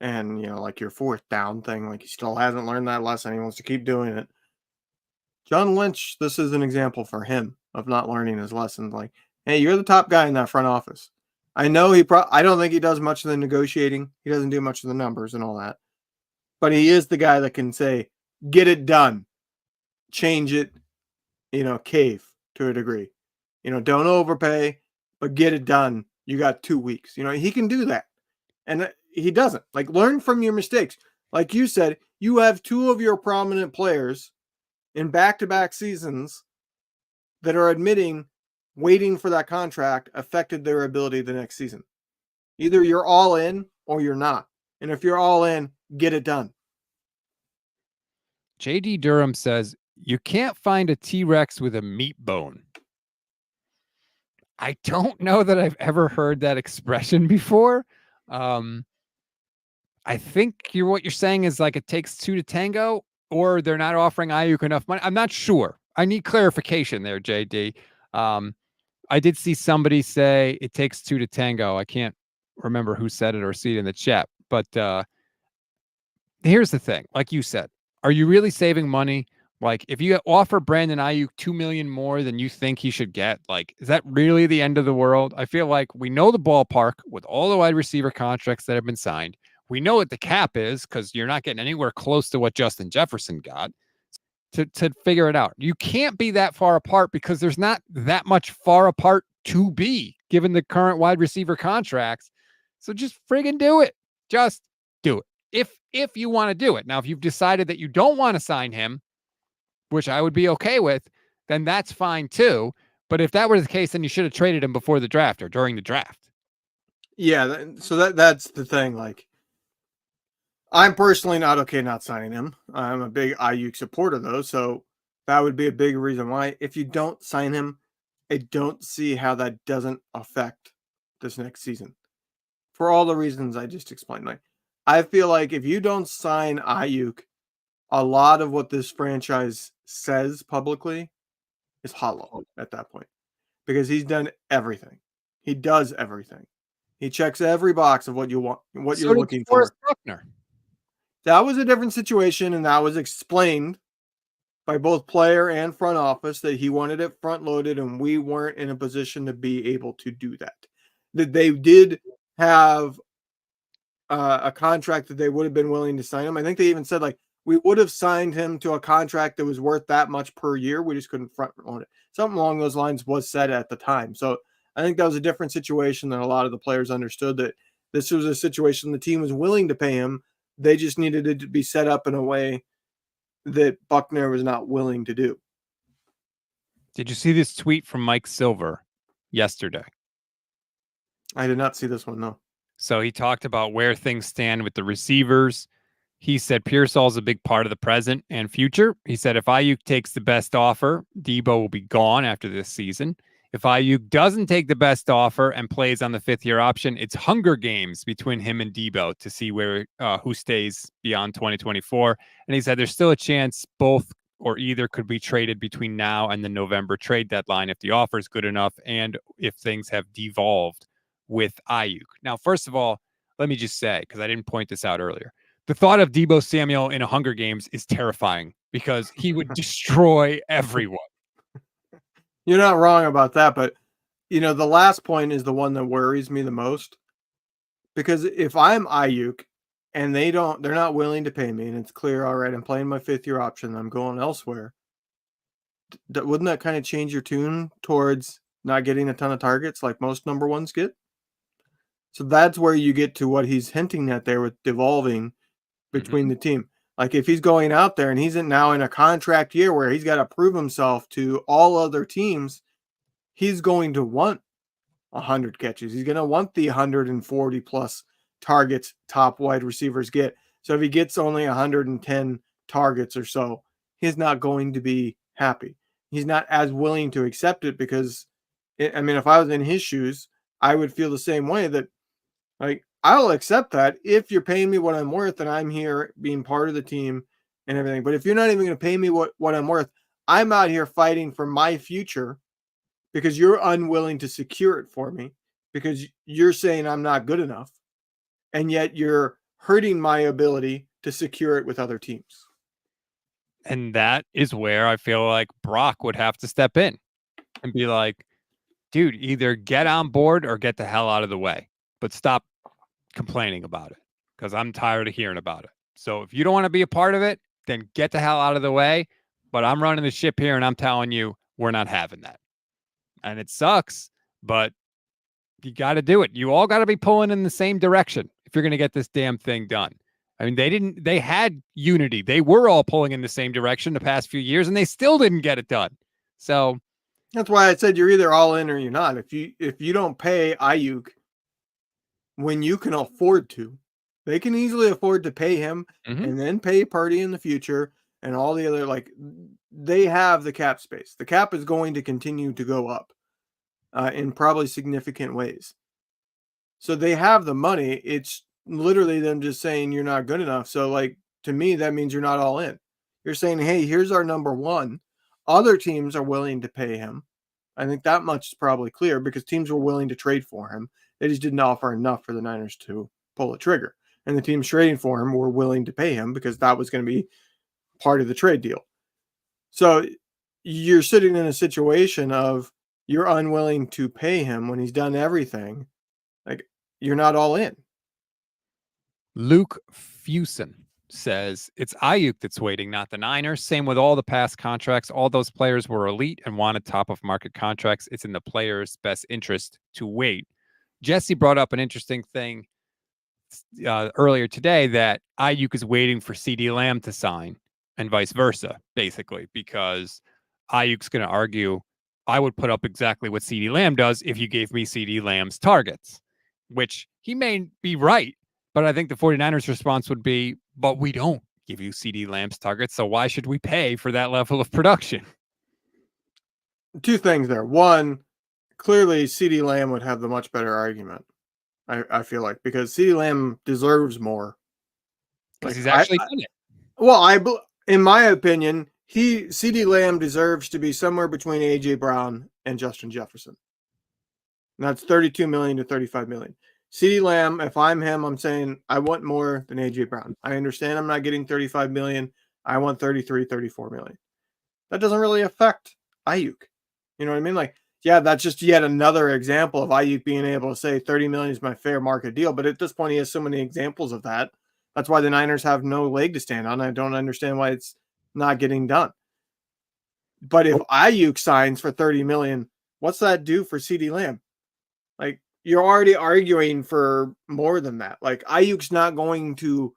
And, you know, like your fourth down thing, like he still hasn't learned that lesson. He wants to keep doing it. John Lynch, this is an example for him of not learning his lesson. Like, hey, you're the top guy in that front office. I know I don't think he does much of the negotiating. He doesn't do much of the numbers and all that. But he is the guy that can say, get it done. Change it, cave to a degree. Don't overpay, but get it done. You got 2 weeks. He can do that. And he doesn't. Like, learn from your mistakes. Like you said, you have two of your prominent players in back-to-back seasons that are admitting waiting for that contract affected their ability the next season. Either you're all in or you're not. And if you're all in, get it done. JD Durham says, you can't find a T-Rex with a meat bone. I don't know that I've ever heard that expression before. I think what you're saying is like it takes two to tango, or they're not offering Aiyuk enough money. I'm not sure. I need clarification there, JD. I did see somebody say it takes two to tango. I can't remember who said it or see it in the chat. But here's the thing. Like you said, are you really saving money? Like, if you offer Brandon Aiyuk $2 million more than you think he should get, like, is that really the end of the world? I feel like we know the ballpark with all the wide receiver contracts that have been signed. We know what the cap is because you're not getting anywhere close to what Justin Jefferson got to figure it out. You can't be that far apart because there's not that much far apart to be given the current wide receiver contracts. So just friggin' do it. Just do it. If you want to do it. Now, if you've decided that you don't want to sign him, which I would be okay with, then that's fine too. But if that were the case, then you should have traded him before the draft or during the draft. Yeah, so that's the thing. Like, I'm personally not okay not signing him. I'm a big Aiyuk supporter, though, so that would be a big reason why. If you don't sign him, I don't see how that doesn't affect this next season. For all the reasons I just explained. Like, I feel like if you don't sign Aiyuk, a lot of what this franchise says publicly is hollow at that point because he's done everything. He does everything. He checks every box of what you want, what you're looking for. Buckner. That was a different situation, and that was explained by both player and front office that he wanted it front loaded, and we weren't in a position to be able to do that. That they did have a contract that they would have been willing to sign him. I think they even said, like, we would have signed him to a contract that was worth that much per year. We just couldn't front load it. Something along those lines was said at the time. So I think that was a different situation than a lot of the players understood, that this was a situation the team was willing to pay him. They just needed it to be set up in a way that Buckner was not willing to do. Did you see this tweet from Mike Silver yesterday? I did not see this one, no. So he talked about where things stand with the receivers. He said Pearsall is a big part of the present and future. He said if Aiyuk takes the best offer, Deebo will be gone after this season. If Aiyuk doesn't take the best offer and plays on the fifth-year option, it's Hunger Games between him and Deebo to see where who stays beyond 2024. And he said there's still a chance both or either could be traded between now and the November trade deadline if the offer is good enough and if things have devolved with Aiyuk. Now, first of all, let me just say, because I didn't point this out earlier, the thought of Deebo Samuel in a Hunger Games is terrifying because he would destroy everyone. You're not wrong about that, but the last point is the one that worries me the most. Because if I'm Aiyuk and they're not willing to pay me, and it's clear, all right, I'm playing my fifth-year option, I'm going elsewhere, wouldn't that kind of change your tune towards not getting a ton of targets like most number ones get? So that's where you get to what he's hinting at there with devolving between the team. Like if he's going out there and he's now in a contract year where he's got to prove himself to all other teams, he's going to want 100 catches. He's going to want the 140 plus targets top wide receivers get. So if he gets only 110 targets or so, he's not going to be happy. He's not as willing to accept it because, I mean, if I was in his shoes, I would feel the same way that, like, I'll accept that if you're paying me what I'm worth and I'm here being part of the team and everything. But if you're not even going to pay me what I'm worth, I'm out here fighting for my future because you're unwilling to secure it for me because you're saying I'm not good enough. And yet you're hurting my ability to secure it with other teams. And that is where I feel like Brock would have to step in and be like, dude, either get on board or get the hell out of the way, but stop complaining about it because I'm tired of hearing about it. So if you don't want to be a part of it, then get the hell out of the way. But I'm running the ship here and I'm telling you, we're not having that. And it sucks, but you got to do it. You all got to be pulling in the same direction if you're going to get this damn thing done. I mean, they had unity. They were all pulling in the same direction the past few years and they still didn't get it done. So that's why I said you're either all in or you're not. If you don't pay Aiyuk when you can afford to, they can easily afford to pay him and then pay Purdy in the future and all the other, like, they have the cap space. The cap is going to continue to go up in probably significant ways. So they have the money. It's literally them just saying you're not good enough. So, like, to me, that means you're not all in. You're saying, hey, here's our number one. Other teams are willing to pay him. I think that much is probably clear because teams were willing to trade for him. They just didn't offer enough for the Niners to pull a trigger. And the teams trading for him were willing to pay him because that was going to be part of the trade deal. So you're sitting in a situation of you're unwilling to pay him when he's done everything. Like, you're not all in. Luke Fusen says it's Aiyuk that's waiting, not the Niners. Same with all the past contracts. All those players were elite and wanted top of market contracts. It's in the player's best interest to wait. Jesse brought up an interesting thing earlier today that Aiyuk is waiting for CD Lamb to sign and vice versa, basically, because Ayuk's going to argue, I would put up exactly what CD Lamb does if you gave me CD Lamb's targets, which he may be right. But I think the 49ers response would be, but we don't give you CD Lamb's targets, so why should we pay for that level of production? Two things there. One, clearly CD Lamb would have the much better argument, I feel like, because CD Lamb deserves more. Because he's actually done it. Well, in my opinion, CD Lamb deserves to be somewhere between AJ Brown and Justin Jefferson. And that's $32 million to $35 million. CD Lamb, if I'm him, I'm saying I want more than AJ Brown. I understand I'm not getting $35 million. I want $33, $34 million. That doesn't really affect Aiyuk. You know what I mean? Like, yeah, that's just yet another example of Aiyuk being able to say $30 million is my fair market deal. But at this point, he has so many examples of that. That's why the Niners have no leg to stand on. I don't understand why it's not getting done. But if Aiyuk signs for $30 million, what's that do for CD Lamb? Like, you're already arguing for more than that. Like, Ayuk's not going to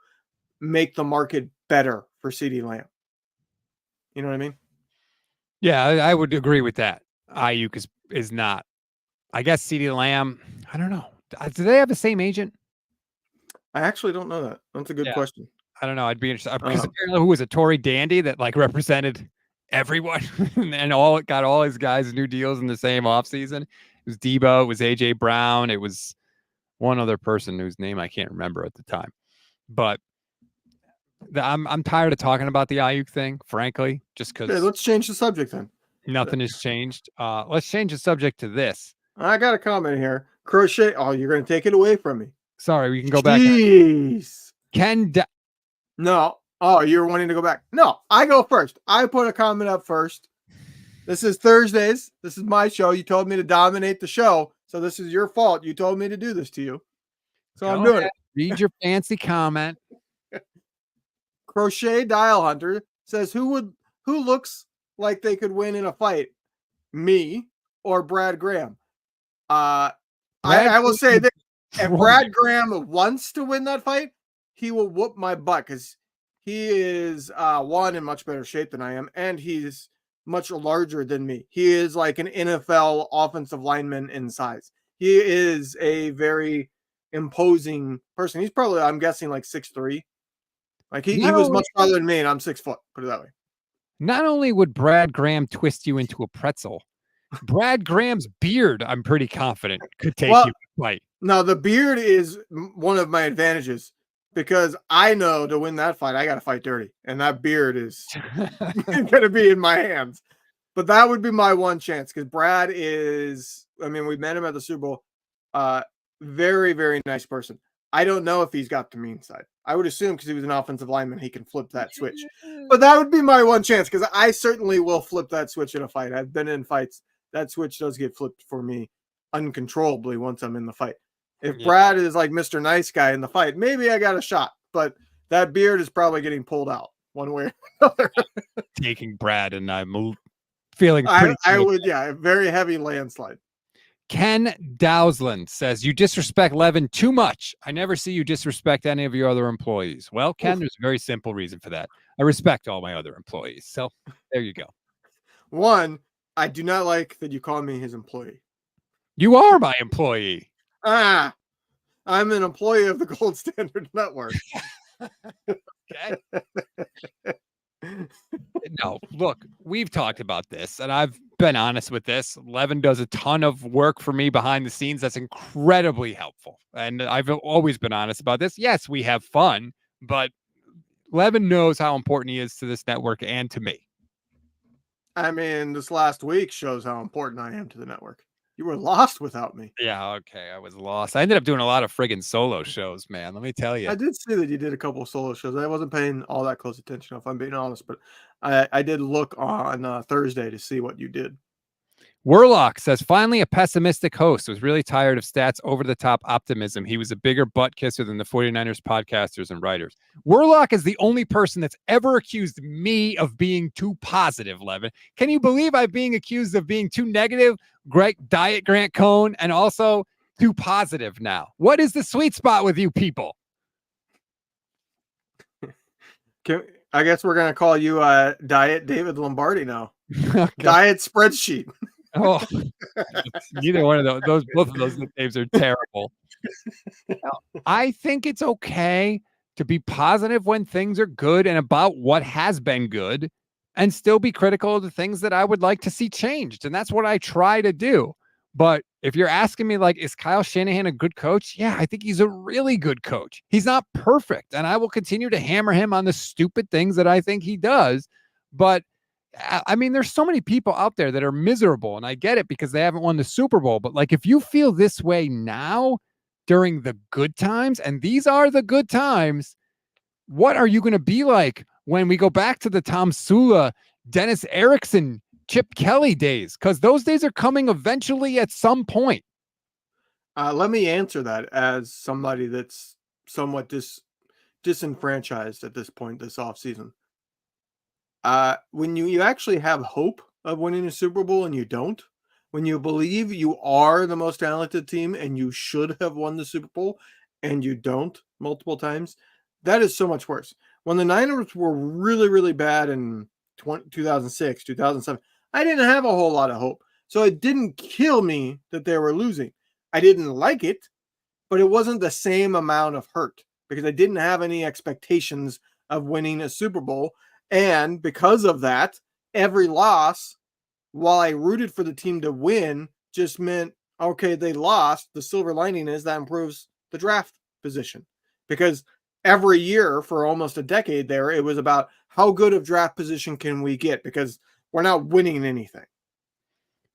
make the market better for CD Lamb. You know what I mean? Yeah, I would agree with that. Aiyuk is not. I guess CD Lamb, I don't know. Do they have the same agent? I actually don't know that. That's a good question. I don't know. I'd be interested because apparently, who was it? Tory Dandy that like represented everyone and got all his guys new deals in the same offseason. It was Deebo, it was AJ Brown, it was one other person whose name I can't remember at the time. But I'm tired of talking about the Aiyuk thing, frankly, just because. Okay, let's change the subject then. Nothing has changed. Let's change the subject to this. I got a comment here. Crochet. Oh, you're going to take it away from me. Sorry, we can go back. Jeez. No. Oh, you're wanting to go back. No, I go first. I put a comment up first. This is Thursdays. This is my show. You told me to dominate the show. So this is your fault. You told me to do this to you. So I'm doing it. Read your fancy comment. Crochet Dial Hunter says, who looks like they could win in a fight? Me or Brad Graham? I will say that if Brad Graham wants to win that fight, he will whoop my butt because he is one in much better shape than I am, and he's much larger than me. He is like an NFL offensive lineman in size. He is a very imposing person. He's probably, I'm guessing, like 6'3". Like he Not was only much taller than me, and I'm 6 foot. Put it that way. not only would Brad Graham twist you into a pretzel, Brad Graham's beard, I'm pretty confident, could take you Well, to fight. now the beard is one of my advantages because I know to win that fight, I got to fight dirty, and that beard is going to be in my hands. But that would be my one chance because Brad is, I mean, we met him at the Super Bowl. Very, very nice person. I don't know if he's got the mean side. I would assume because he was an offensive lineman, he can flip that switch. But that would be my one chance because I certainly will flip that switch in a fight. I've been in fights. That switch does get flipped for me uncontrollably once I'm in the fight. If Brad is like Mr. Nice Guy in the fight, maybe I got a shot. But that beard is probably getting pulled out one way or another. Taking Brad, and I'm feeling I pretty would, yeah, a very heavy landslide. Ken Dowsland says, you disrespect Levin too much. I never see you disrespect any of your other employees. Well, Ken, there's a very simple reason for that. I respect all my other employees. So there you go. One, I do not like that you call me his employee. You are my employee. I'm an employee of the Gold Standard Network. Okay. No, look, we've talked about this, and I've been honest with this. Levin does a ton of work for me behind the scenes. That's incredibly helpful. And I've always been honest about this. Yes, we have fun, but Levin knows how important he is to this network and to me. I mean, this last week shows how important I am to the network. You were lost without me. Yeah, okay. I was lost. I ended up doing a lot of friggin' solo shows, man. Let me tell you. I did see that you did a couple of solo shows. I wasn't paying all that close attention, if I'm being honest, but I did look on Thursday to see what you did. Warlock says, finally, a pessimistic host was really tired of stats over-the-top optimism. He was a bigger butt kisser than the 49ers podcasters and writers. Warlock is the only person that's ever accused me of being too positive, Levin. Can you believe I'm being accused of being too negative? Diet Grant Cohn, and also too positive now. What is the sweet spot with you people? I guess we're going to call you Diet David Lombardi now. Okay. Diet Spreadsheet. Oh, neither one of those. Both of those nicknames are terrible. Now, I think it's okay to be positive when things are good and about what has been good, and still be critical of the things that I would like to see changed. And that's what I try to do. But if you're asking me, like, is Kyle Shanahan a good coach? Yeah, I think he's a really good coach. He's not perfect, and I will continue to hammer him on the stupid things that I think he does. But I mean, there's so many people out there that are miserable, and I get it because they haven't won the Super Bowl. But like, if you feel this way now during the good times, and these are the good times, what are you going to be like when we go back to the Tom Sula, Dennis Erickson, Chip Kelly days? Because those days are coming eventually at some point. Let me answer that as somebody that's somewhat disenfranchised at this point this offseason. When you actually have hope of winning a Super Bowl and you don't, when you believe you are the most talented team and you should have won the Super Bowl and you don't multiple times, that is so much worse. When the Niners were really, really bad in 2006, 2007, I didn't have a whole lot of hope. So it didn't kill me that they were losing. I didn't like it, but it wasn't the same amount of hurt because I didn't have any expectations of winning a Super Bowl. And because of that, every loss, while I rooted for the team to win, just meant, okay, they lost. The silver lining is that improves the draft position. Because every year for almost a decade there, it was about how good of draft position can we get? Because we're not winning anything.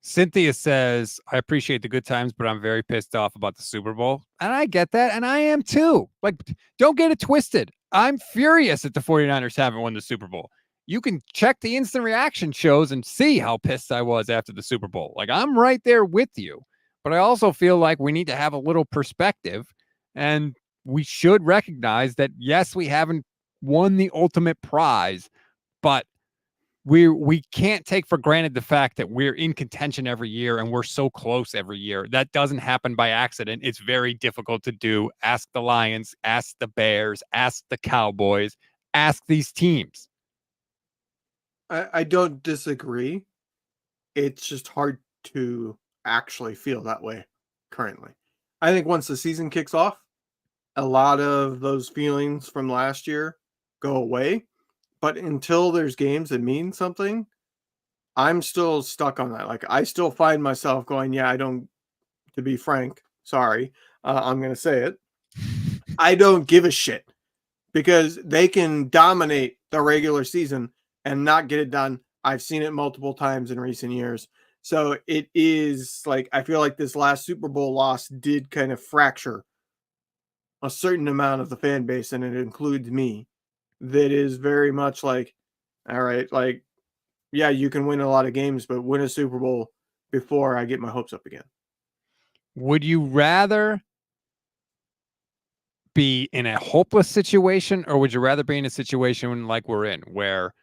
Cynthia says, I appreciate the good times, but I'm very pissed off about the Super Bowl. And I get that, and I am too. Like, don't get it twisted. I'm furious that the 49ers haven't won the Super Bowl. You can check the instant reaction shows and see how pissed I was after the Super Bowl. Like, I'm right there with you. But I also feel like we need to have a little perspective, and we should recognize that, yes, we haven't won the ultimate prize, but we can't take for granted the fact that we're in contention every year and we're so close every year. That doesn't happen by accident. It's very difficult to do. Ask the Lions, ask the Bears, ask the Cowboys. ask these teams. I don't disagree. It's just hard to actually feel that way currently. I think once the season kicks off, a lot of those feelings from last year go away. But until there's games that mean something, I'm still stuck on that. Like, I still find myself going, yeah, I don't, to be frank, sorry, I'm going to say it. I don't give a shit because they can dominate the regular season and not get it done. I've seen it multiple times in recent years. So it is like, I feel like this last Super Bowl loss did kind of fracture a certain amount of the fan base, and it includes me, that is very much like, all right, like, yeah, you can win a lot of games, but win a Super Bowl before I get my hopes up again. Would you rather be in a hopeless situation, or would you rather be in a situation like we're in, where,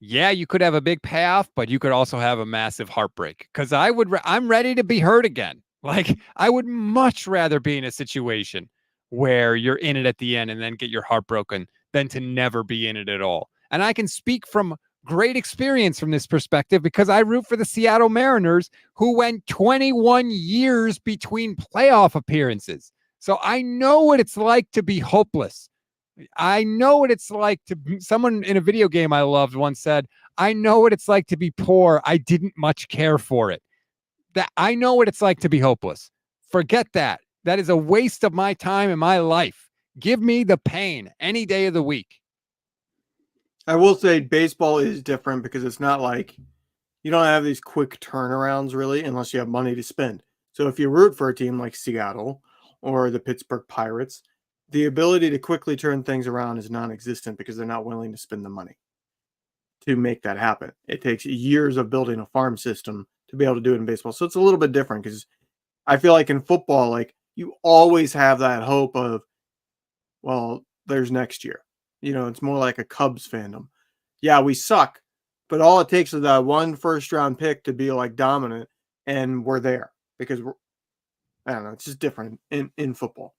yeah, you could have a big payoff, but you could also have a massive heartbreak? Because I'm ready to be hurt again. Like, I would much rather be in a situation where you're in it at the end and then get your heart broken than to never be in it at all. And I can speak from great experience from this perspective because I root for the Seattle Mariners, who went 21 years between playoff appearances. So I know what it's like to be hopeless. I know what it's like to, someone in a video game I loved once said, I know what it's like to be poor. I didn't much care for it. That I know what it's like to be hopeless. Forget that. That is a waste of my time and my life. Give me the pain any day of the week. I will say baseball is different because it's not like you don't have these quick turnarounds really unless you have money to spend. So if you root for a team like Seattle or the Pittsburgh Pirates, the ability to quickly turn things around is non-existent because they're not willing to spend the money to make that happen. It takes years of building a farm system to be able to do it in baseball. So it's a little bit different because I feel like in football, like you always have that hope of, well, there's next year. You know, it's more like a Cubs fandom. Yeah, we suck, but all it takes is that one first round pick to be like dominant, and we're there because I don't know, it's just different in football.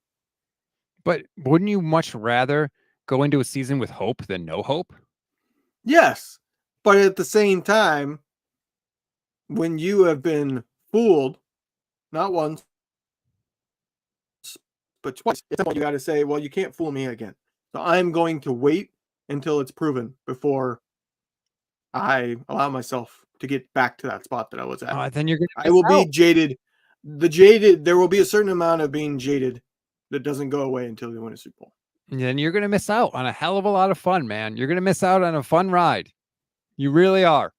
But wouldn't you much rather go into a season with hope than no hope? Yes, but at the same time, when you have been fooled, not once, but twice, at some point you got to say, well, you can't fool me again. So I'm going to wait until it's proven before I allow myself to get back to that spot that I was at. Then you're going to I miss will be out. jaded. There will be a certain amount of being jaded that doesn't go away until you win a Super Bowl. Then you're going to miss out on a hell of a lot of fun, man. You're going to miss out on a fun ride. You really are.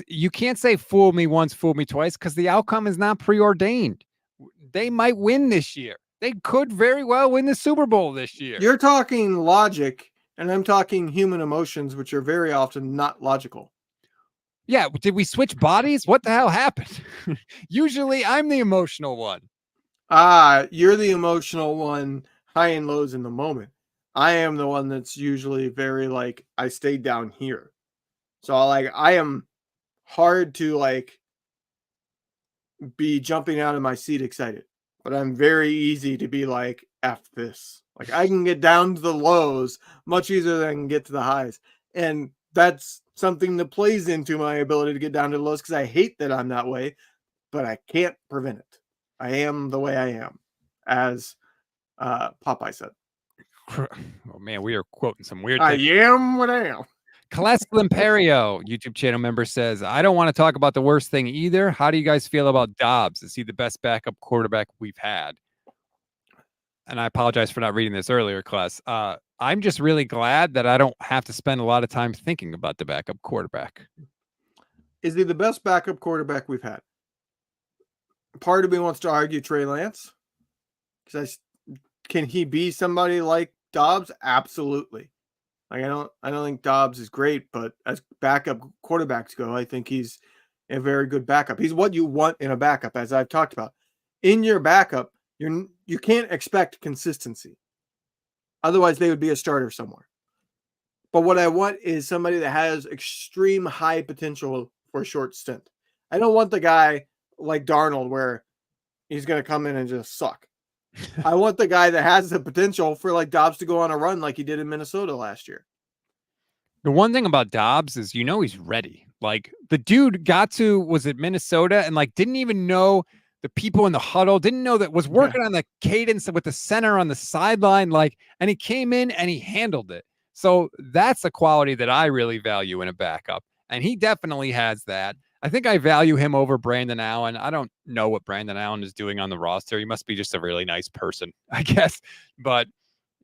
You can't say fool me once, fool me twice, because the outcome is not preordained. They might win this year. They could very well win the Super Bowl this year. You're talking logic, and I'm talking human emotions, which are very often not logical. Yeah, did we switch bodies? What the hell happened? Usually I'm the emotional one. You're the emotional one, high and lows in the moment. I am the one that's usually very like, I stay down here. So like I am hard to like be jumping out of my seat excited, but I'm very easy to be like, F this. Like I can get down to the lows much easier than I can get to the highs. And that's something that plays into my ability to get down to the lows because I hate that I'm that way, but I can't prevent it. I am the way I am, as Popeye said. Oh man, we are quoting some weird I things. am what I am. Classical Imperio, YouTube channel member, says, I don't want to talk about the worst thing either. How do you guys feel about Dobbs? Is he the best backup quarterback we've had? And I apologize for not reading this earlier, class. I'm just really glad that I don't have to spend a lot of time thinking about the backup quarterback. Is he the best backup quarterback we've had? Part of me wants to argue Trey Lance. Can he be somebody like Dobbs? Absolutely. Like I don't think Dobbs is great, but as backup quarterbacks go, I think he's a very good backup. He's what you want in a backup, as I've talked about. In your backup, you can't expect consistency. Otherwise, they would be a starter somewhere. But what I want is somebody that has extreme high potential for a short stint. I don't want the guy like Darnold where he's going to come in and just suck. I want the guy that has the potential for like Dobbs to go on a run like he did in Minnesota last year. The one thing about Dobbs is, he's ready. Like the dude was at Minnesota and like didn't even know the people in the huddle, didn't know that was working on the cadence with the center on the sideline. Like, and he came in and he handled it. So that's a quality that I really value in a backup. And he definitely has that. I think I value him over Brandon Allen. I don't know what Brandon Allen is doing on the roster. He must be just a really nice person, I guess. But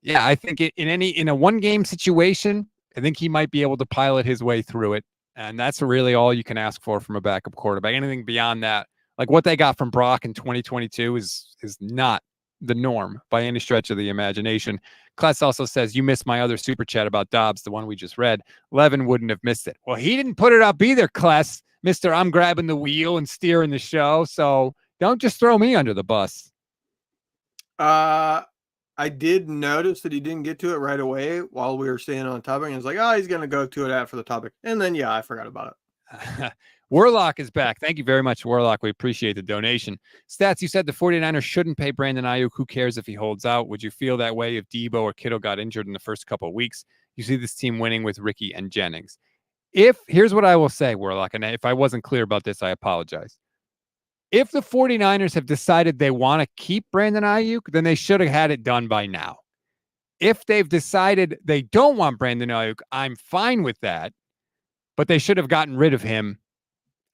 yeah, I think in a one game situation, I think he might be able to pilot his way through it. And that's really all you can ask for from a backup quarterback. Anything beyond that, like what they got from Brock in 2022 is not the norm by any stretch of the imagination. Kless also says, you missed my other super chat about Dobbs, the one we just read. Levin wouldn't have missed it. Well, he didn't put it up either, Kless. Mr. I'm grabbing the wheel and steering the show. So don't just throw me under the bus. I did notice that he didn't get to it right away while we were staying on topic. And I was like, oh, he's going to go to it after the topic. And then, I forgot about it. Warlock is back. Thank you very much, Warlock. We appreciate the donation. Stats, you said the 49ers shouldn't pay Brandon Aiyuk. Who cares if he holds out? Would you feel that way if Deebo or Kittle got injured in the first couple of weeks? You see this team winning with Ricky and Jennings. Here's what I will say, Warlock, and if I wasn't clear about this, I apologize. If the 49ers have decided they want to keep Brandon Aiyuk, then they should have had it done by now. If they've decided they don't want Brandon Aiyuk, I'm fine with that, but they should have gotten rid of him.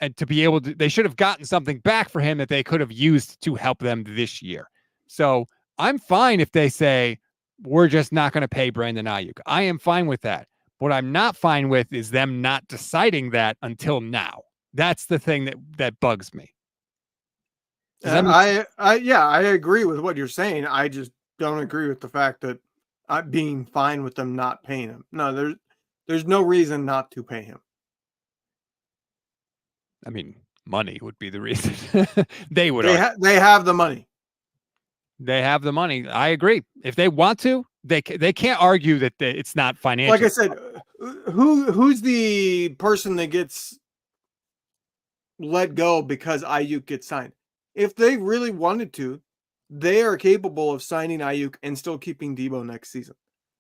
And they should have gotten something back for him that they could have used to help them this year. So I'm fine if they say, we're just not going to pay Brandon Aiyuk. I am fine with that. What I'm not fine with is them not deciding that until now. That's the thing that bugs me. I agree with what you're saying. I just don't agree with the fact that I'm being fine with them not paying him. No, there's no reason not to pay him. I mean, money would be the reason. They have the money. They have the money. I agree. If they want to, they can't argue that it's not financial. Like I said, who's the person that gets let go because Aiyuk gets signed? If they really wanted to, they are capable of signing Aiyuk and still keeping Deebo next season.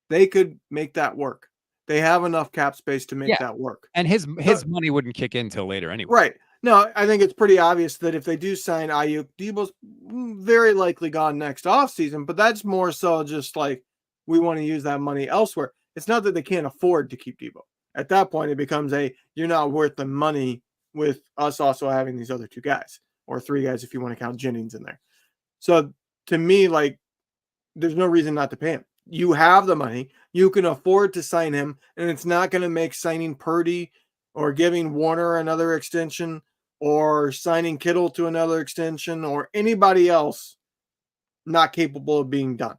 They could make that work. They have enough cap space to make that work. And his money wouldn't kick in till later anyway. Right. No, I think it's pretty obvious that if they do sign Aiyuk, Deebo's very likely gone next offseason, but that's more so just like we want to use that money elsewhere. It's not that they can't afford to keep Deebo. At that point, it becomes you're not worth the money with us also having these other two guys, or three guys if you want to count Jennings in there. So to me, like, there's no reason not to pay him. You have the money. You can afford to sign him, and it's not going to make signing Purdy or giving Warner another extension or signing Kittle to another extension or anybody else not capable of being done.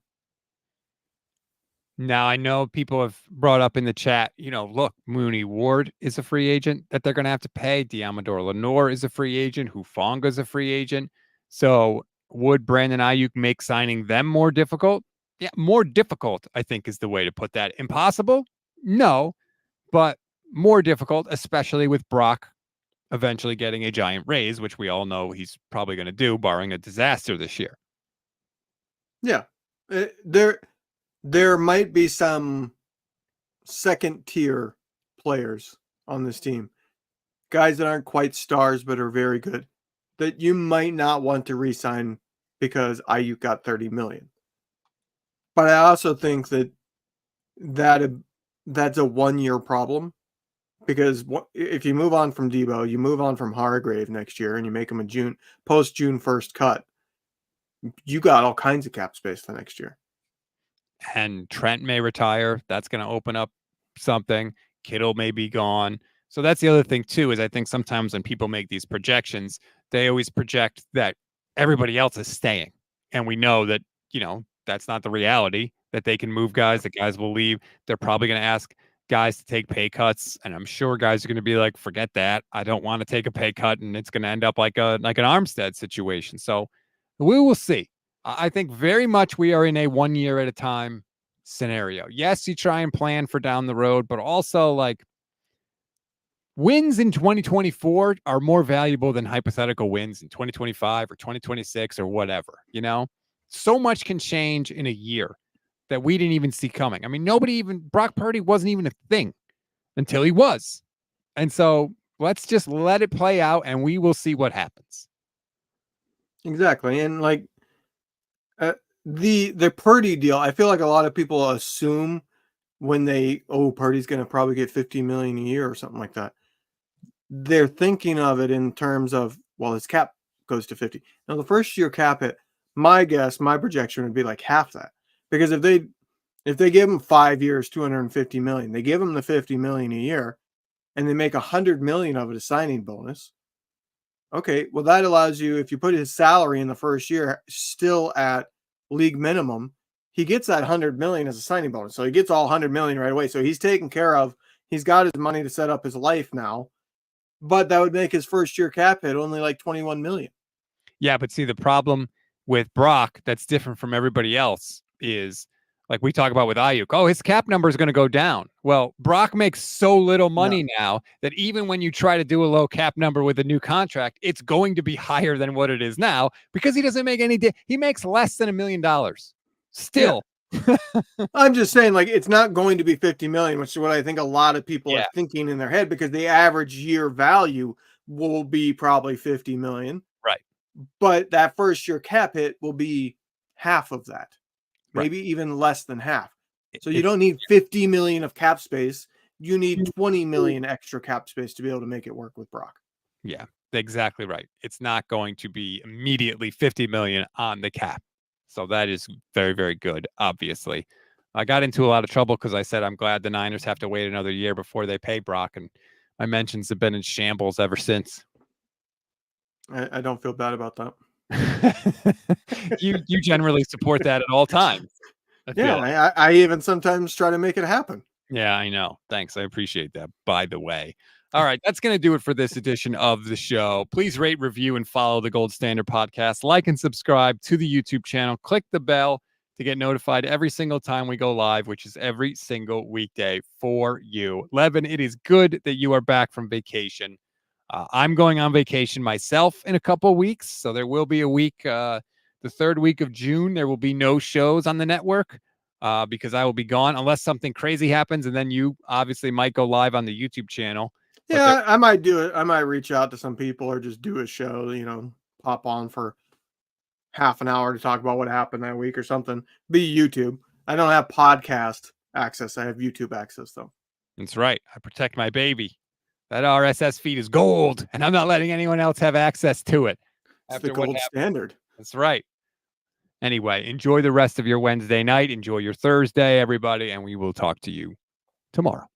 Now, I know people have brought up in the chat, look, Mooney Ward is a free agent that they're going to have to pay. Deomodore Lenoir is a free agent. Hufanga is a free agent. So would Brandon Aiyuk make signing them more difficult? Yeah, more difficult, I think, is the way to put that. Impossible? No, but more difficult, especially with Brock eventually getting a giant raise, which we all know he's probably going to do, barring a disaster this year. Yeah. There might be some second-tier players on this team, guys that aren't quite stars but are very good, that you might not want to re-sign because Aiyuk got $30 million. But I also think that's a one-year problem, because if you move on from Deebo, you move on from Hargrave next year, and you make him a post-June 1st cut, you got all kinds of cap space for next year. And Trent may retire. That's going to open up something. Kittle may be gone. So that's the other thing, too, is I think sometimes when people make these projections, they always project that everybody else is staying. And we know that, that's not the reality, that they can move guys, that guys will leave. They're probably going to ask guys to take pay cuts. And I'm sure guys are going to be like, forget that. I don't want to take a pay cut. And it's going to end up like an Armstead situation. So we will see. I think very much we are in a 1 year at a time scenario. Yes, you try and plan for down the road, but also like wins in 2024 are more valuable than hypothetical wins in 2025 or 2026 or whatever, So much can change in a year that we didn't even see coming. I mean, Brock Purdy wasn't even a thing until he was. And so let's just let it play out and we will see what happens. Exactly. And like the Purdy deal, I feel like a lot of people assume when Purdy's going to probably get 50 million a year or something like that. They're thinking of it in terms of, well, his cap goes to 50. Now, the first year cap hit, my projection would be like half that. Because if they give him 5 years, 250 million, they give him the 50 million a year, and they make 100 million of it a signing bonus. Okay, well, that allows you, if you put his salary in the first year still at league minimum, he gets that 100 million as a signing bonus. So he gets all 100 million right away. So he's taken care of. He's got his money to set up his life now. But that would make his first year cap hit only like 21 million. Yeah, but see, the problem with Brock that's different from everybody else is, like we talk about with Aiyuk, oh, his cap number is going to go down. Well, Brock makes so little money now that even when you try to do a low cap number with a new contract, it's going to be higher than what it is now because he doesn't make he makes less than $1 million still. Yeah. I'm just saying, like, it's not going to be 50 million, which is what I think a lot of people are thinking in their head, because the average year value will be probably 50 million. Right. But that first year cap hit will be half of that. Maybe even less than half. So you don't need 50 million of cap space. You need 20 million extra cap space to be able to make it work with Brock. Yeah, exactly right. It's not going to be immediately 50 million on the cap. So that is very, very good, obviously. I got into a lot of trouble because I said I'm glad the Niners have to wait another year before they pay Brock, and my mentions have been in shambles ever since. I don't feel bad about that. You generally support that at all times. I even sometimes try to make it happen. Yeah, I know. Thanks. I appreciate that, by the way. All right, that's going to do it for this edition of the show. Please rate, review, and follow the Gold Standard Podcast. Like and subscribe to the YouTube channel. Click the bell to get notified every single time we go live, which is every single weekday for you. Levin, it is good that you are back from vacation. I'm going on vacation myself in a couple of weeks, so there will be a week, the third week of June. There will be no shows on the network because I will be gone unless something crazy happens, and then you obviously might go live on the YouTube channel. Yeah, I might do it. I might reach out to some people or just do a show, pop on for half an hour to talk about what happened that week or something. Be YouTube. I don't have podcast access. I have YouTube access, though. That's right. I protect my baby. That RSS feed is gold, and I'm not letting anyone else have access to it. It's the gold standard. That's right. Anyway, enjoy the rest of your Wednesday night. Enjoy your Thursday, everybody, and we will talk to you tomorrow.